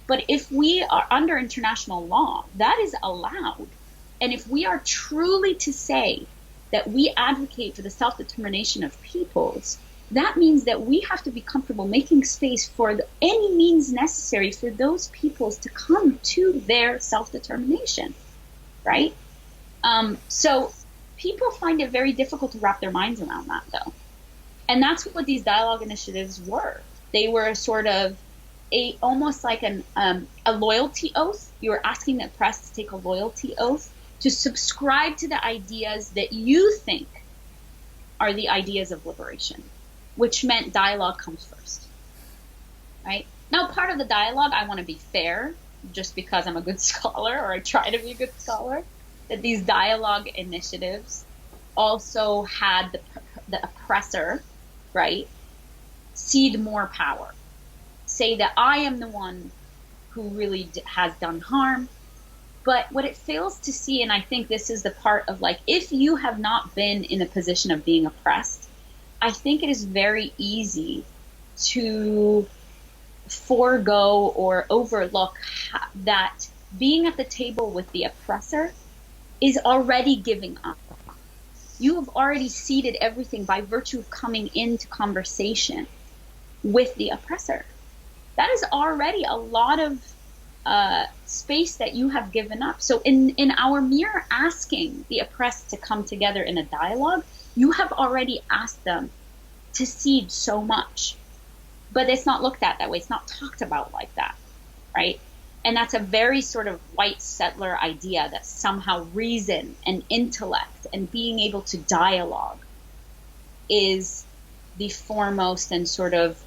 But if we are under international law, that is allowed. And if we are truly to say that we advocate for the self-determination of peoples, that means that we have to be comfortable making space for any means necessary for those peoples to come to their self-determination, right? So people find it very difficult to wrap their minds around that, though. And that's what these dialogue initiatives were. They were sort of almost like a loyalty oath. You were asking the oppressed to take a loyalty oath to subscribe to the ideas that you think are the ideas of liberation, which meant dialogue comes first, right? Now, part of the dialogue, I want to be fair, just because I'm a good scholar, or I try to be a good scholar, that these dialogue initiatives also had the oppressor, right, cede more power. Say that I am the one who really has done harm. But what it fails to see, and I think this is the part of like, if you have not been in a position of being oppressed, I think it is very easy to forego or overlook that being at the table with the oppressor is already giving up. You have already ceded everything by virtue of coming into conversation with the oppressor. That is already a lot of space that you have given up. So in our mere asking the oppressed to come together in a dialogue, you have already asked them to cede so much. But it's not looked at that way. It's not talked about like that, right? And that's a very sort of white settler idea that somehow reason and intellect and being able to dialogue is the foremost and sort of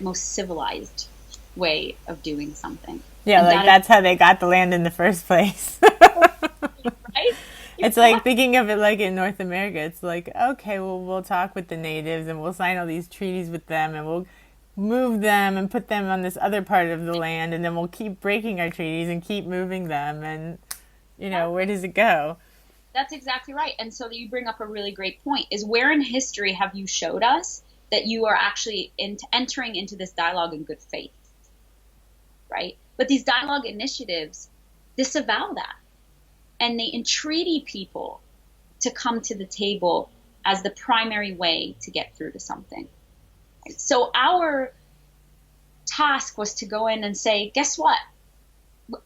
most civilized way of doing something. Yeah, and like that's how they got the land in the first place. Right? It's like thinking of it like in North America. It's like, okay, well, we'll talk with the natives and we'll sign all these treaties with them and we'll move them and put them on this other part of the land, and then we'll keep breaking our treaties and keep moving them, and where does it go? That's exactly right. And so you bring up a really great point, is where in history have you showed us that you are actually entering into this dialogue in good faith, right? But these dialogue initiatives disavow that, and they entreaty people to come to the table as the primary way to get through to something. So our task was to go in and say, guess what?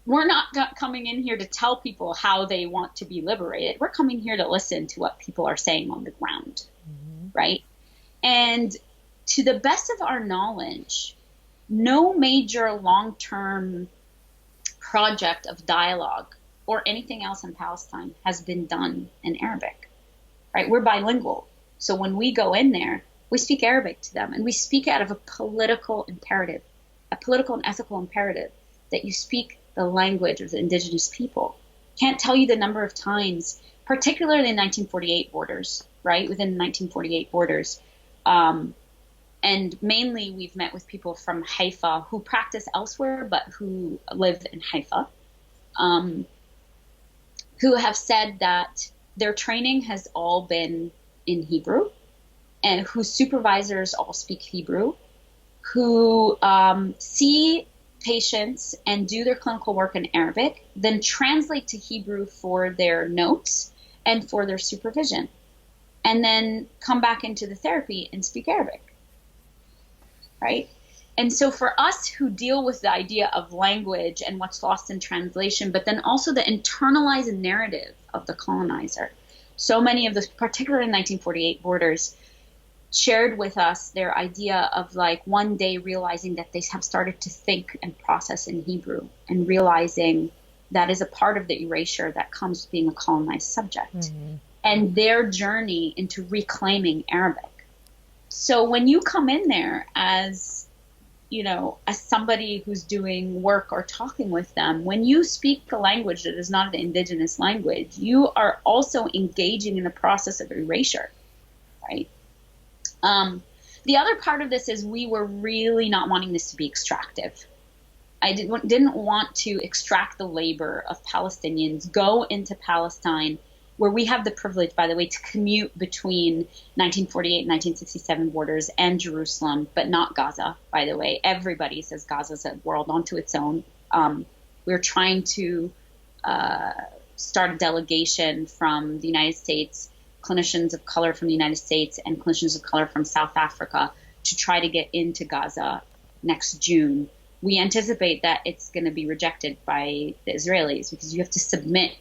We're not coming in here to tell people how they want to be liberated. We're coming here to listen to what people are saying on the ground, right? And to the best of our knowledge, no major long-term project of dialogue or anything else in Palestine has been done in Arabic, right? We're bilingual. So when we go in there, we speak Arabic to them, and we speak out of a political imperative, a political and ethical imperative, that you speak the language of the indigenous people. Can't tell you the number of times, particularly in 1948 borders, right? Within the 1948 borders. And mainly we've met with people from Haifa who practice elsewhere, but who live in Haifa, who have said that their training has all been in Hebrew, and whose supervisors all speak Hebrew, who see patients and do their clinical work in Arabic, then translate to Hebrew for their notes and for their supervision, and then come back into the therapy and speak Arabic, right? And so for us who deal with the idea of language and what's lost in translation, but then also the internalized narrative of the colonizer, so many of the, particularly in 1948 borders, shared with us their idea of like one day realizing that they have started to think and process in Hebrew, and realizing that is a part of the erasure that comes with being a colonized subject, and their journey into reclaiming Arabic. So when you come in there as somebody who's doing work or talking with them, when you speak a language that is not the indigenous language, you are also engaging in the process of erasure, right? The other part of this is we were really not wanting this to be extractive. I didn't want to extract the labor of Palestinians, go into Palestine, where we have the privilege, by the way, to commute between 1948 and 1967 borders and Jerusalem, but not Gaza, by the way. Everybody says Gaza's a world unto its own. We're trying to start a delegation from the United States, clinicians of color from the United States and clinicians of color from South Africa, to try to get into Gaza next June. We anticipate that it's going to be rejected by the Israelis, because you have to submit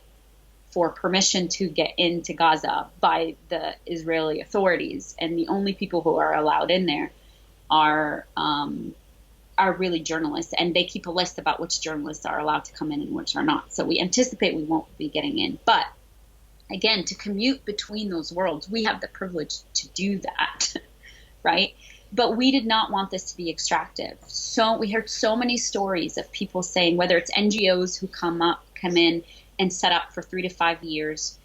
for permission to get into Gaza by the Israeli authorities, and the only people who are allowed in there are really journalists, and they keep a list about which journalists are allowed to come in and which are not. So we anticipate we won't be getting in, but again, to commute between those worlds, we have the privilege to do that, right? But we did not want this to be extractive. So we heard so many stories of people saying, whether it's NGOs who come in and set up for 3 to 5 years,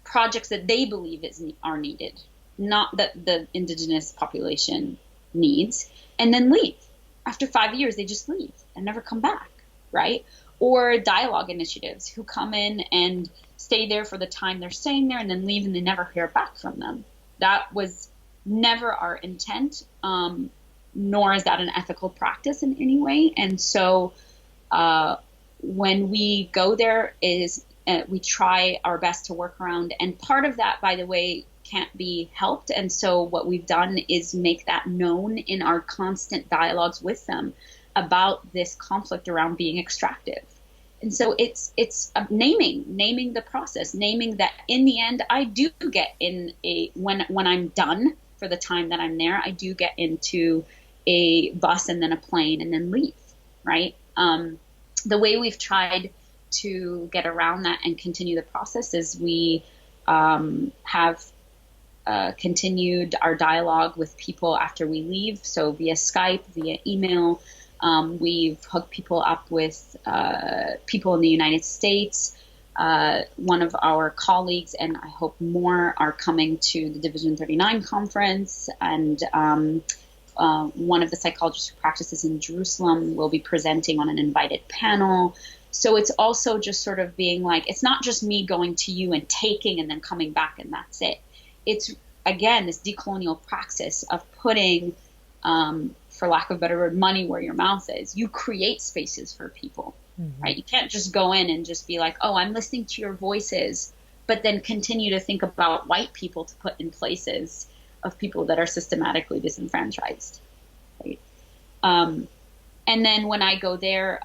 projects that they believe are needed, not that the indigenous population needs, and then leave. After 5 years, they just leave and never come back, right? Or dialogue initiatives who come in and stay there for the time they're staying there and then leave and they never hear back from them. That was never our intent, nor is that an ethical practice in any way. And so when we go there we try our best to work around. And part of that, by the way, can't be helped. And so what we've done is make that known in our constant dialogues with them about this conflict around being extractive. And so it's naming the process, naming that in the end, I do get in when I'm done for the time that I'm there, I do get into a bus and then a plane and then leave, right? The way we've tried to get around that and continue the process is we have continued our dialogue with people after we leave. So via Skype, via email, we've hooked people up with people in the United States. One of our colleagues, and I hope more, are coming to the Division 39 conference, and one of the psychologists who practices in Jerusalem will be presenting on an invited panel. So it's also just sort of being like, it's not just me going to you and taking and then coming back and that's it. It's, again, this decolonial praxis of putting, for lack of a better word, money where your mouth is. You create spaces for people, right? You can't just go in and just be like, oh, I'm listening to your voices, but then continue to think about white people to put in places of people that are systematically disenfranchised, right? And then when I go there,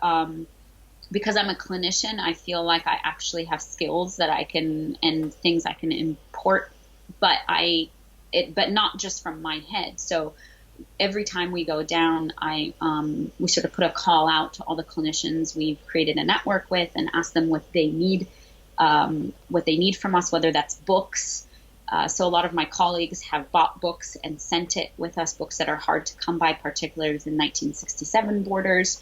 because I'm a clinician, I feel like I actually have skills that I can, and things I can import, but not just from my head. So every time we go down, we sort of put a call out to all the clinicians we've created a network with and ask them what they need from us, whether that's books. So a lot of my colleagues have bought books and sent it with us, books that are hard to come by, particularly in 1967 borders.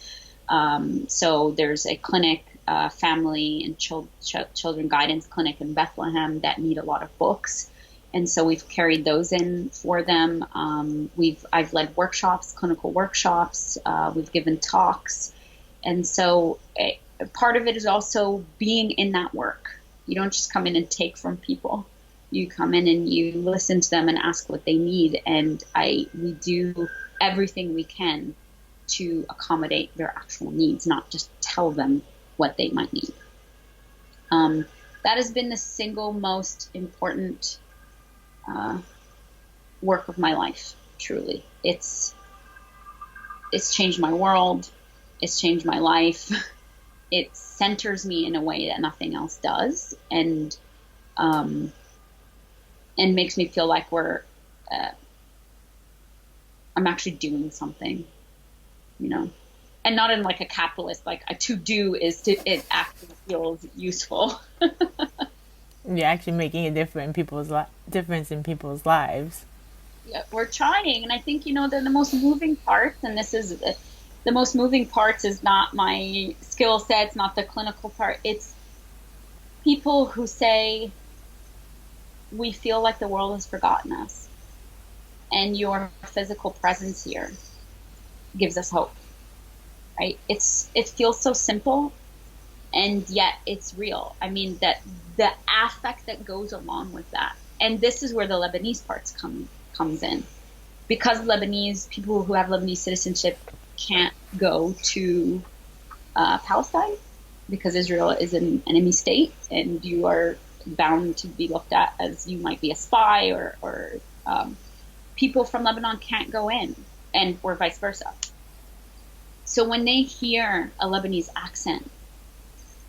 So there's a clinic, family and children guidance clinic in Bethlehem that need a lot of books. And so we've carried those in for them. I've led workshops, clinical workshops. We've given talks. And so part of it is also being in that work. You don't just come in and take from people. You come in and you listen to them and ask what they need. And we do everything we can to accommodate their actual needs, not just tell them what they might need. That has been the single most important work of my life, truly. It's changed my world. It's changed my life. It centers me in a way that nothing else does, and makes me feel like I'm actually doing something, and not in like a capitalist, like to do is to, it actually feels useful. You're actually making a difference in people's lives. Yeah, we're trying, and I think the most moving parts, and this is the most moving parts, is not my skill sets, not the clinical part. It's people who say, we feel like the world has forgotten us, and your physical presence here gives us hope, right? It feels so simple, and yet it's real. I mean, that the affect that goes along with that, and this is where the Lebanese parts comes in, because Lebanese people who have Lebanese citizenship can't go to Palestine because Israel is an enemy state, and you are bound to be looked at as you might be a spy, or people from Lebanon can't go in, or vice versa. So when they hear a Lebanese accent,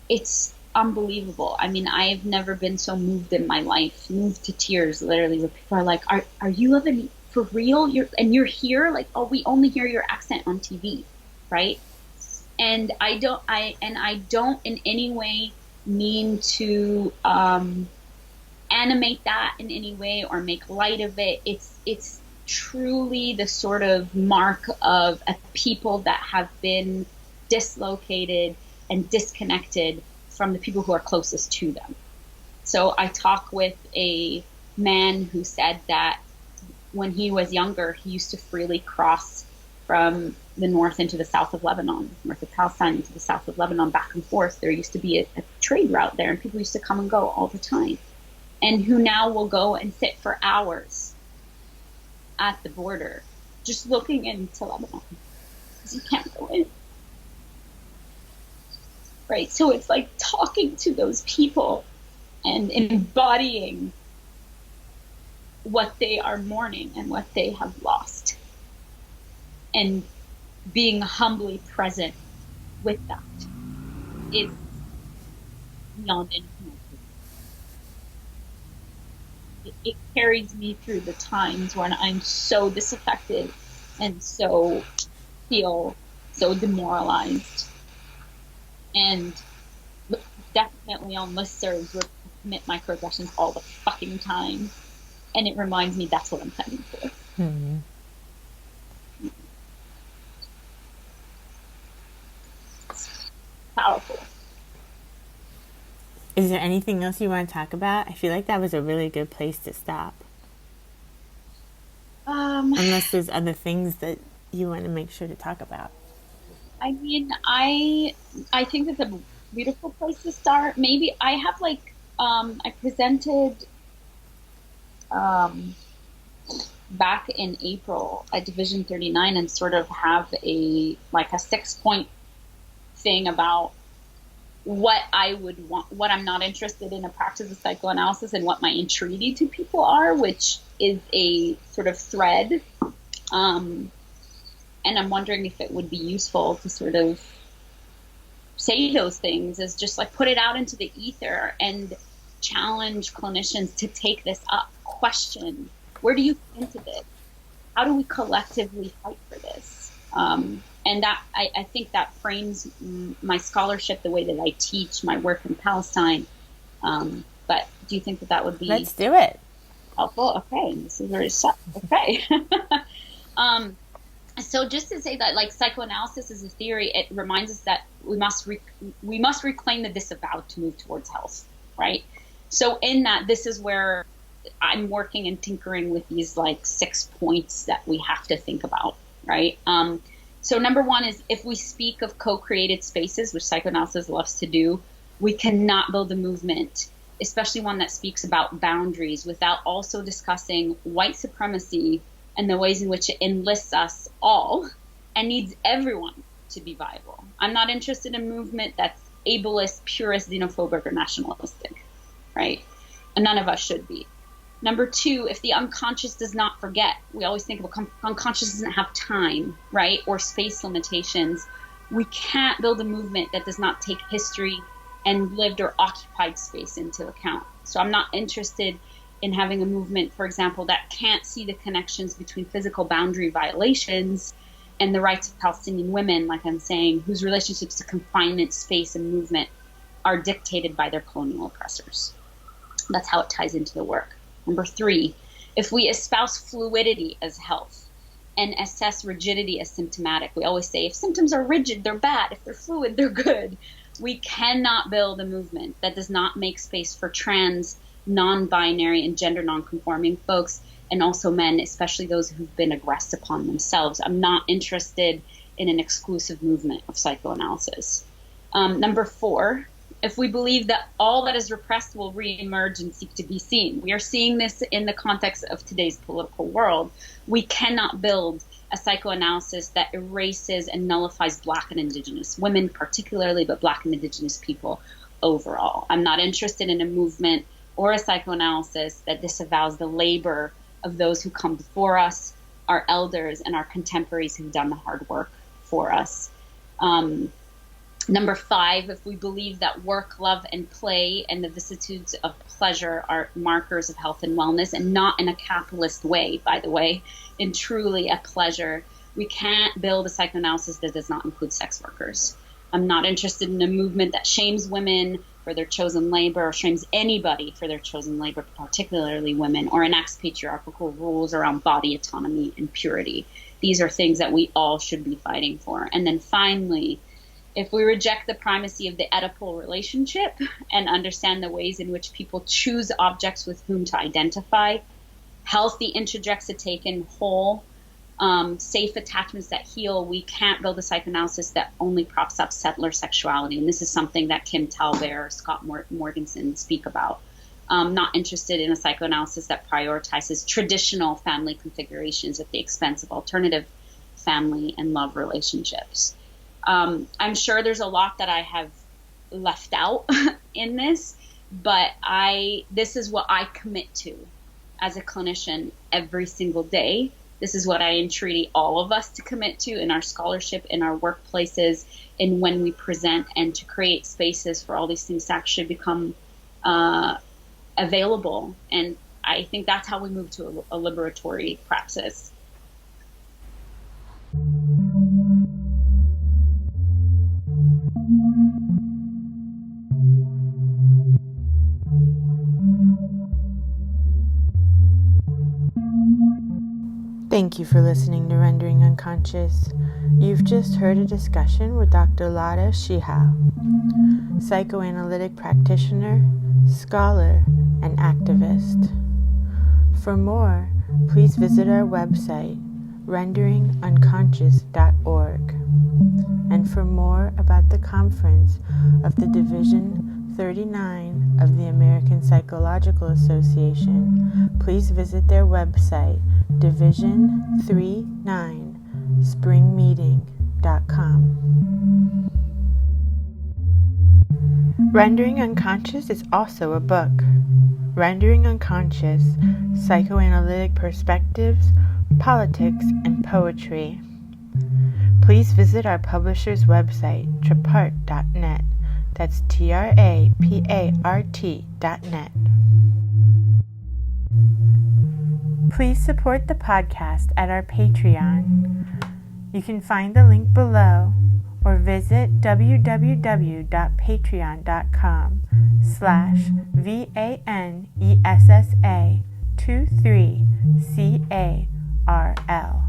it's unbelievable. I mean, I've never been so moved in my life, moved to tears, literally, where people are like, are you Lebanese for real? You're here? Like, oh, we only hear your accent on TV, right? And I don't in any way mean to animate that in any way or make light of it. It's truly the sort of mark of a people that have been dislocated and disconnected from the people who are closest to them. So I talk with a man who said that when he was younger, he used to freely cross from the north into the south of Lebanon, north of Palestine into the south of Lebanon, back and forth. There used to be a trade route there, and people used to come and go all the time. And who now will go and sit for hours at the border, just looking into Lebanon, because you can't go in. Right? So it's like talking to those people and embodying what they are mourning and what they have lost, and being humbly present with that is beyond anything. It carries me through the times when I'm so disaffected and so feel so demoralized, and definitely on listservs where people commit microaggressions all the fucking time. And it reminds me that's what I'm fighting for. Mm-hmm. Powerful. Is there anything else you want to talk about? I feel like that was a really good place to stop. Unless there's other things that you want to make sure to talk about. I mean, I think it's a beautiful place to start. Maybe I have I presented back in April at Division 39 and sort of have a 6-point thing about what I would want, what I'm not interested in a practice of psychoanalysis, and what my entreaty to people are, which is a sort of thread. And I'm wondering if it would be useful to sort of say those things, as just put it out into the ether and challenge clinicians to take this up, question, where do you fit into this? How do we collectively fight for this? And that I think that frames my scholarship, the way that I teach, my work in Palestine. But do you think that would be... Let's do it. Helpful? Okay. This is very set. Okay. So just to say that psychoanalysis is a theory, it reminds us that we must reclaim the disavowed to move towards health, right? So in that, this is where I'm working and tinkering with these 6 points that we have to think about, right? So number one is, if we speak of co-created spaces, which psychoanalysis loves to do, we cannot build a movement, especially one that speaks about boundaries, without also discussing white supremacy and the ways in which it enlists us all and needs everyone to be viable. I'm not interested in a movement that's ableist, purist, xenophobic, or nationalistic, right? And none of us should be. Number two, if the unconscious does not forget, we always think of unconscious doesn't have time, right? Or space limitations. We can't build a movement that does not take history and lived or occupied space into account. So I'm not interested in having a movement, for example, that can't see the connections between physical boundary violations and the rights of Palestinian women, like I'm saying, whose relationships to confinement, space, and movement are dictated by their colonial oppressors. That's how it ties into the work. Number three, if we espouse fluidity as health and assess rigidity as symptomatic, we always say if symptoms are rigid, they're bad. If they're fluid, they're good. We cannot build a movement that does not make space for trans, non-binary, and gender non-conforming folks, and also men, especially those who've been aggressed upon themselves. I'm not interested in an exclusive movement of psychoanalysis. Number four, if we believe that all that is repressed will reemerge and seek to be seen. We are seeing this in the context of today's political world. We cannot build a psychoanalysis that erases and nullifies Black and Indigenous women particularly, but Black and Indigenous people overall. I'm not interested in a movement or a psychoanalysis that disavows the labor of those who come before us, our elders and our contemporaries who've done the hard work for us. Number five, if we believe that work, love, and play and the vicissitudes of pleasure are markers of health and wellness, and not in a capitalist way, by the way, in truly a pleasure, we can't build a psychoanalysis that does not include sex workers. I'm not interested in a movement that shames women for their chosen labor, or shames anybody for their chosen labor, particularly women, or enacts patriarchal rules around body autonomy and purity. These are things that we all should be fighting for. And then finally, if we reject the primacy of the Oedipal relationship and understand the ways in which people choose objects with whom to identify, healthy interjects a taken whole safe attachments that heal. We can't build a psychoanalysis that only props up settler sexuality. And this is something that Kim Talbert, Scott Morgenson speak about. Not interested in a psychoanalysis that prioritizes traditional family configurations at the expense of alternative family and love relationships. I'm sure there's a lot that I have left out in this, but this is what I commit to as a clinician every single day. This is what I entreaty all of us to commit to in our scholarship, in our workplaces, and when we present, and to create spaces for all these things to actually become available. And I think that's how we move to a liberatory praxis. Thank you for listening to Rendering Unconscious. You've just heard a discussion with Dr. Lara Sheehi, psychoanalytic practitioner, scholar, and activist. For more, please visit our website, renderingunconscious.org. And for more about the conference of the Division 39 of the American Psychological Association, please visit their website, division39springmeeting.com. Rendering Unconscious is also a book. Rendering Unconscious, Psychoanalytic Perspectives, Politics, and Poetry. Please visit our publisher's website, trapart.net. That's trapart.net. Please support the podcast at our Patreon. You can find the link below or visit www.patreon.com/VANESSA23CARL.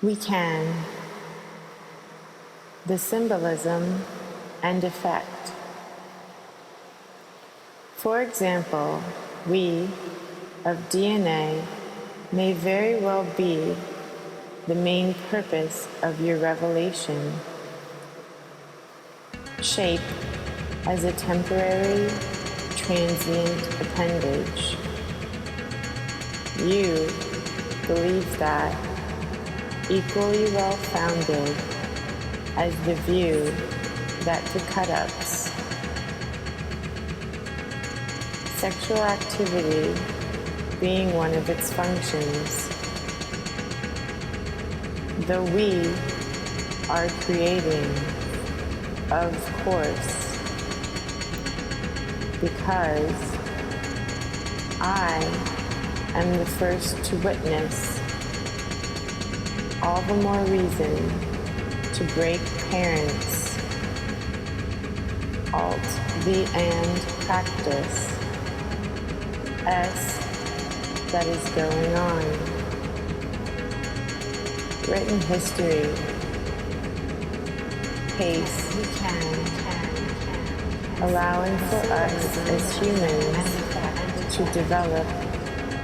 We can. The symbolism and effect. For example, we of DNA may very well be the main purpose of your revelation. Shape as a temporary, transient appendage. You believe that equally well-founded as the view that to cut-ups, sexual activity being one of its functions, though we are creating, of course, because I am the first to witness. All the more reason to break parents. Alt, the, and practice. S, that is going on. Written history. Pace. Allowing for us as humans to develop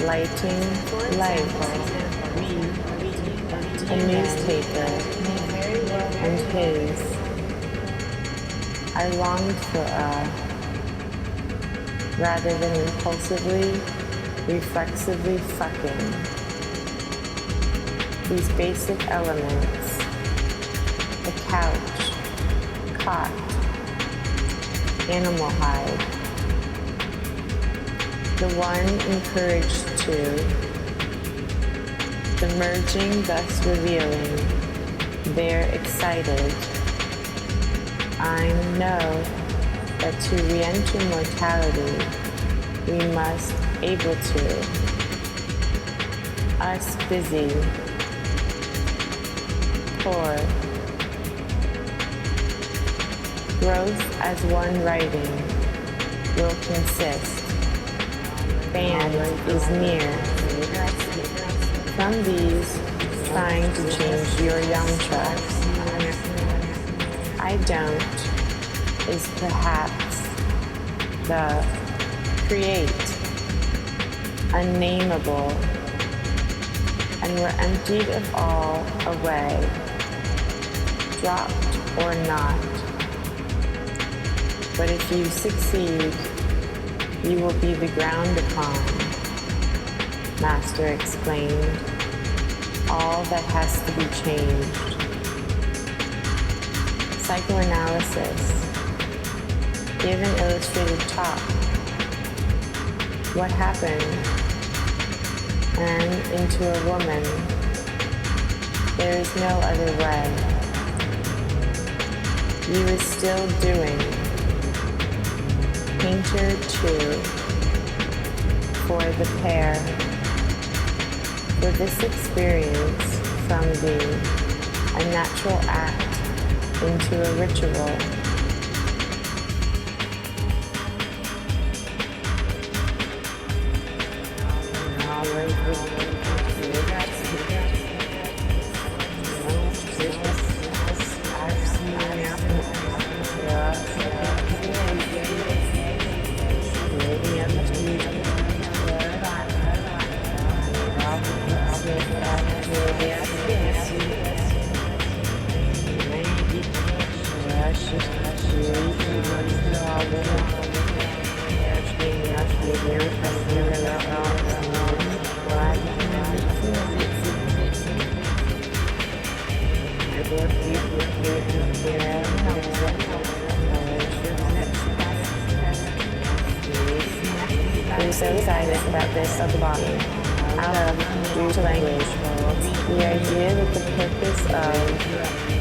lighting light. A newspaper, and his. I longed for rather than impulsively, reflexively fucking. These basic elements, a couch, cot, animal hide. The one encouraged to, the merging thus revealing, they're excited. I know that to re-enter mortality, we must able to. Us busy, poor. Growth as one writing will consist expand is near. From these, trying to change your yantra. I don't is perhaps the create, unnameable, and we're emptied of all away, dropped or not. But if you succeed, you will be the ground upon, Master explained, all that has to be changed. Psychoanalysis. Give an illustrated talk. What happened? And into a woman. There is no other way. You is still doing. Painter 2. For the pair. For this experience from thee, a natural act into a ritual. I'm so excited about this of the body, out of, due to language, the idea that the purpose of,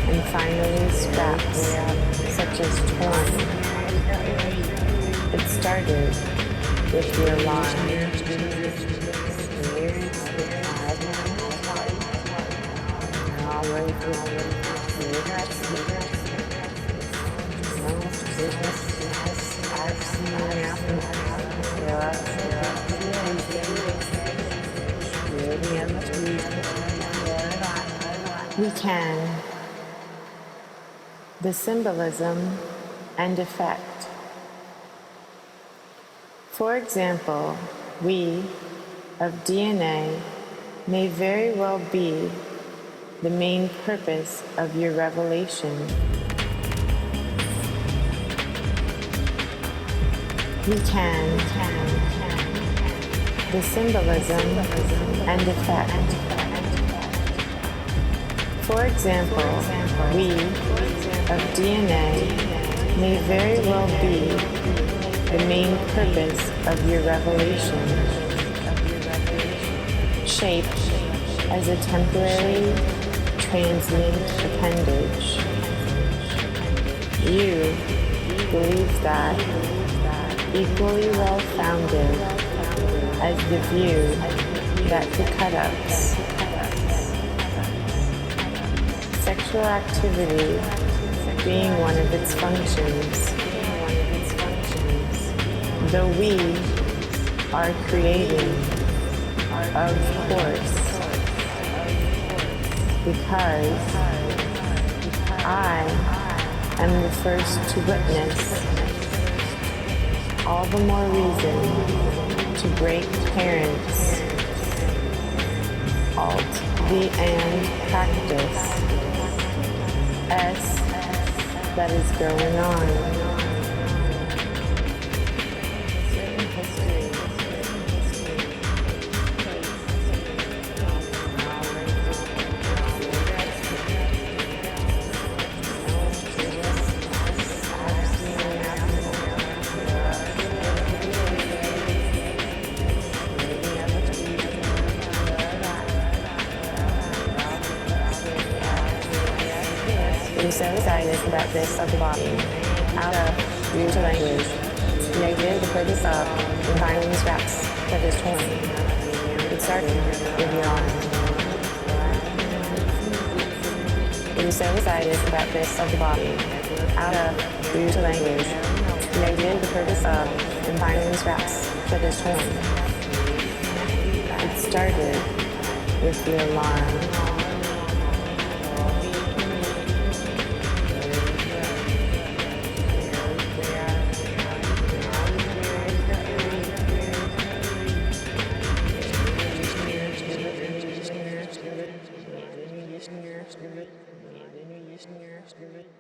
and finally scraps, such as torn. It started with your line. We can. The symbolism and effect. For example, we of DNA may very well be the main purpose of your revelation. We can. The symbolism and effect. For example, we of DNA may very well be the main purpose of your revelation, shaped as a temporary, transient appendage. You believe that, equally well-founded as the view that the cut-ups, sexual activity being one of its functions, though we are creating, of course, because I am the first to witness, all the more reason to break parents, alt, the and practice, S that is going on. I'm so excited about this of the body, out of, due to language, negative the purpose of, and finally scraps that is torn. It started with your arm. I'm so excited about this of the body, out of, due to language, negative the purpose of, and finally scraps that is torn. started with the alarm. Spirit.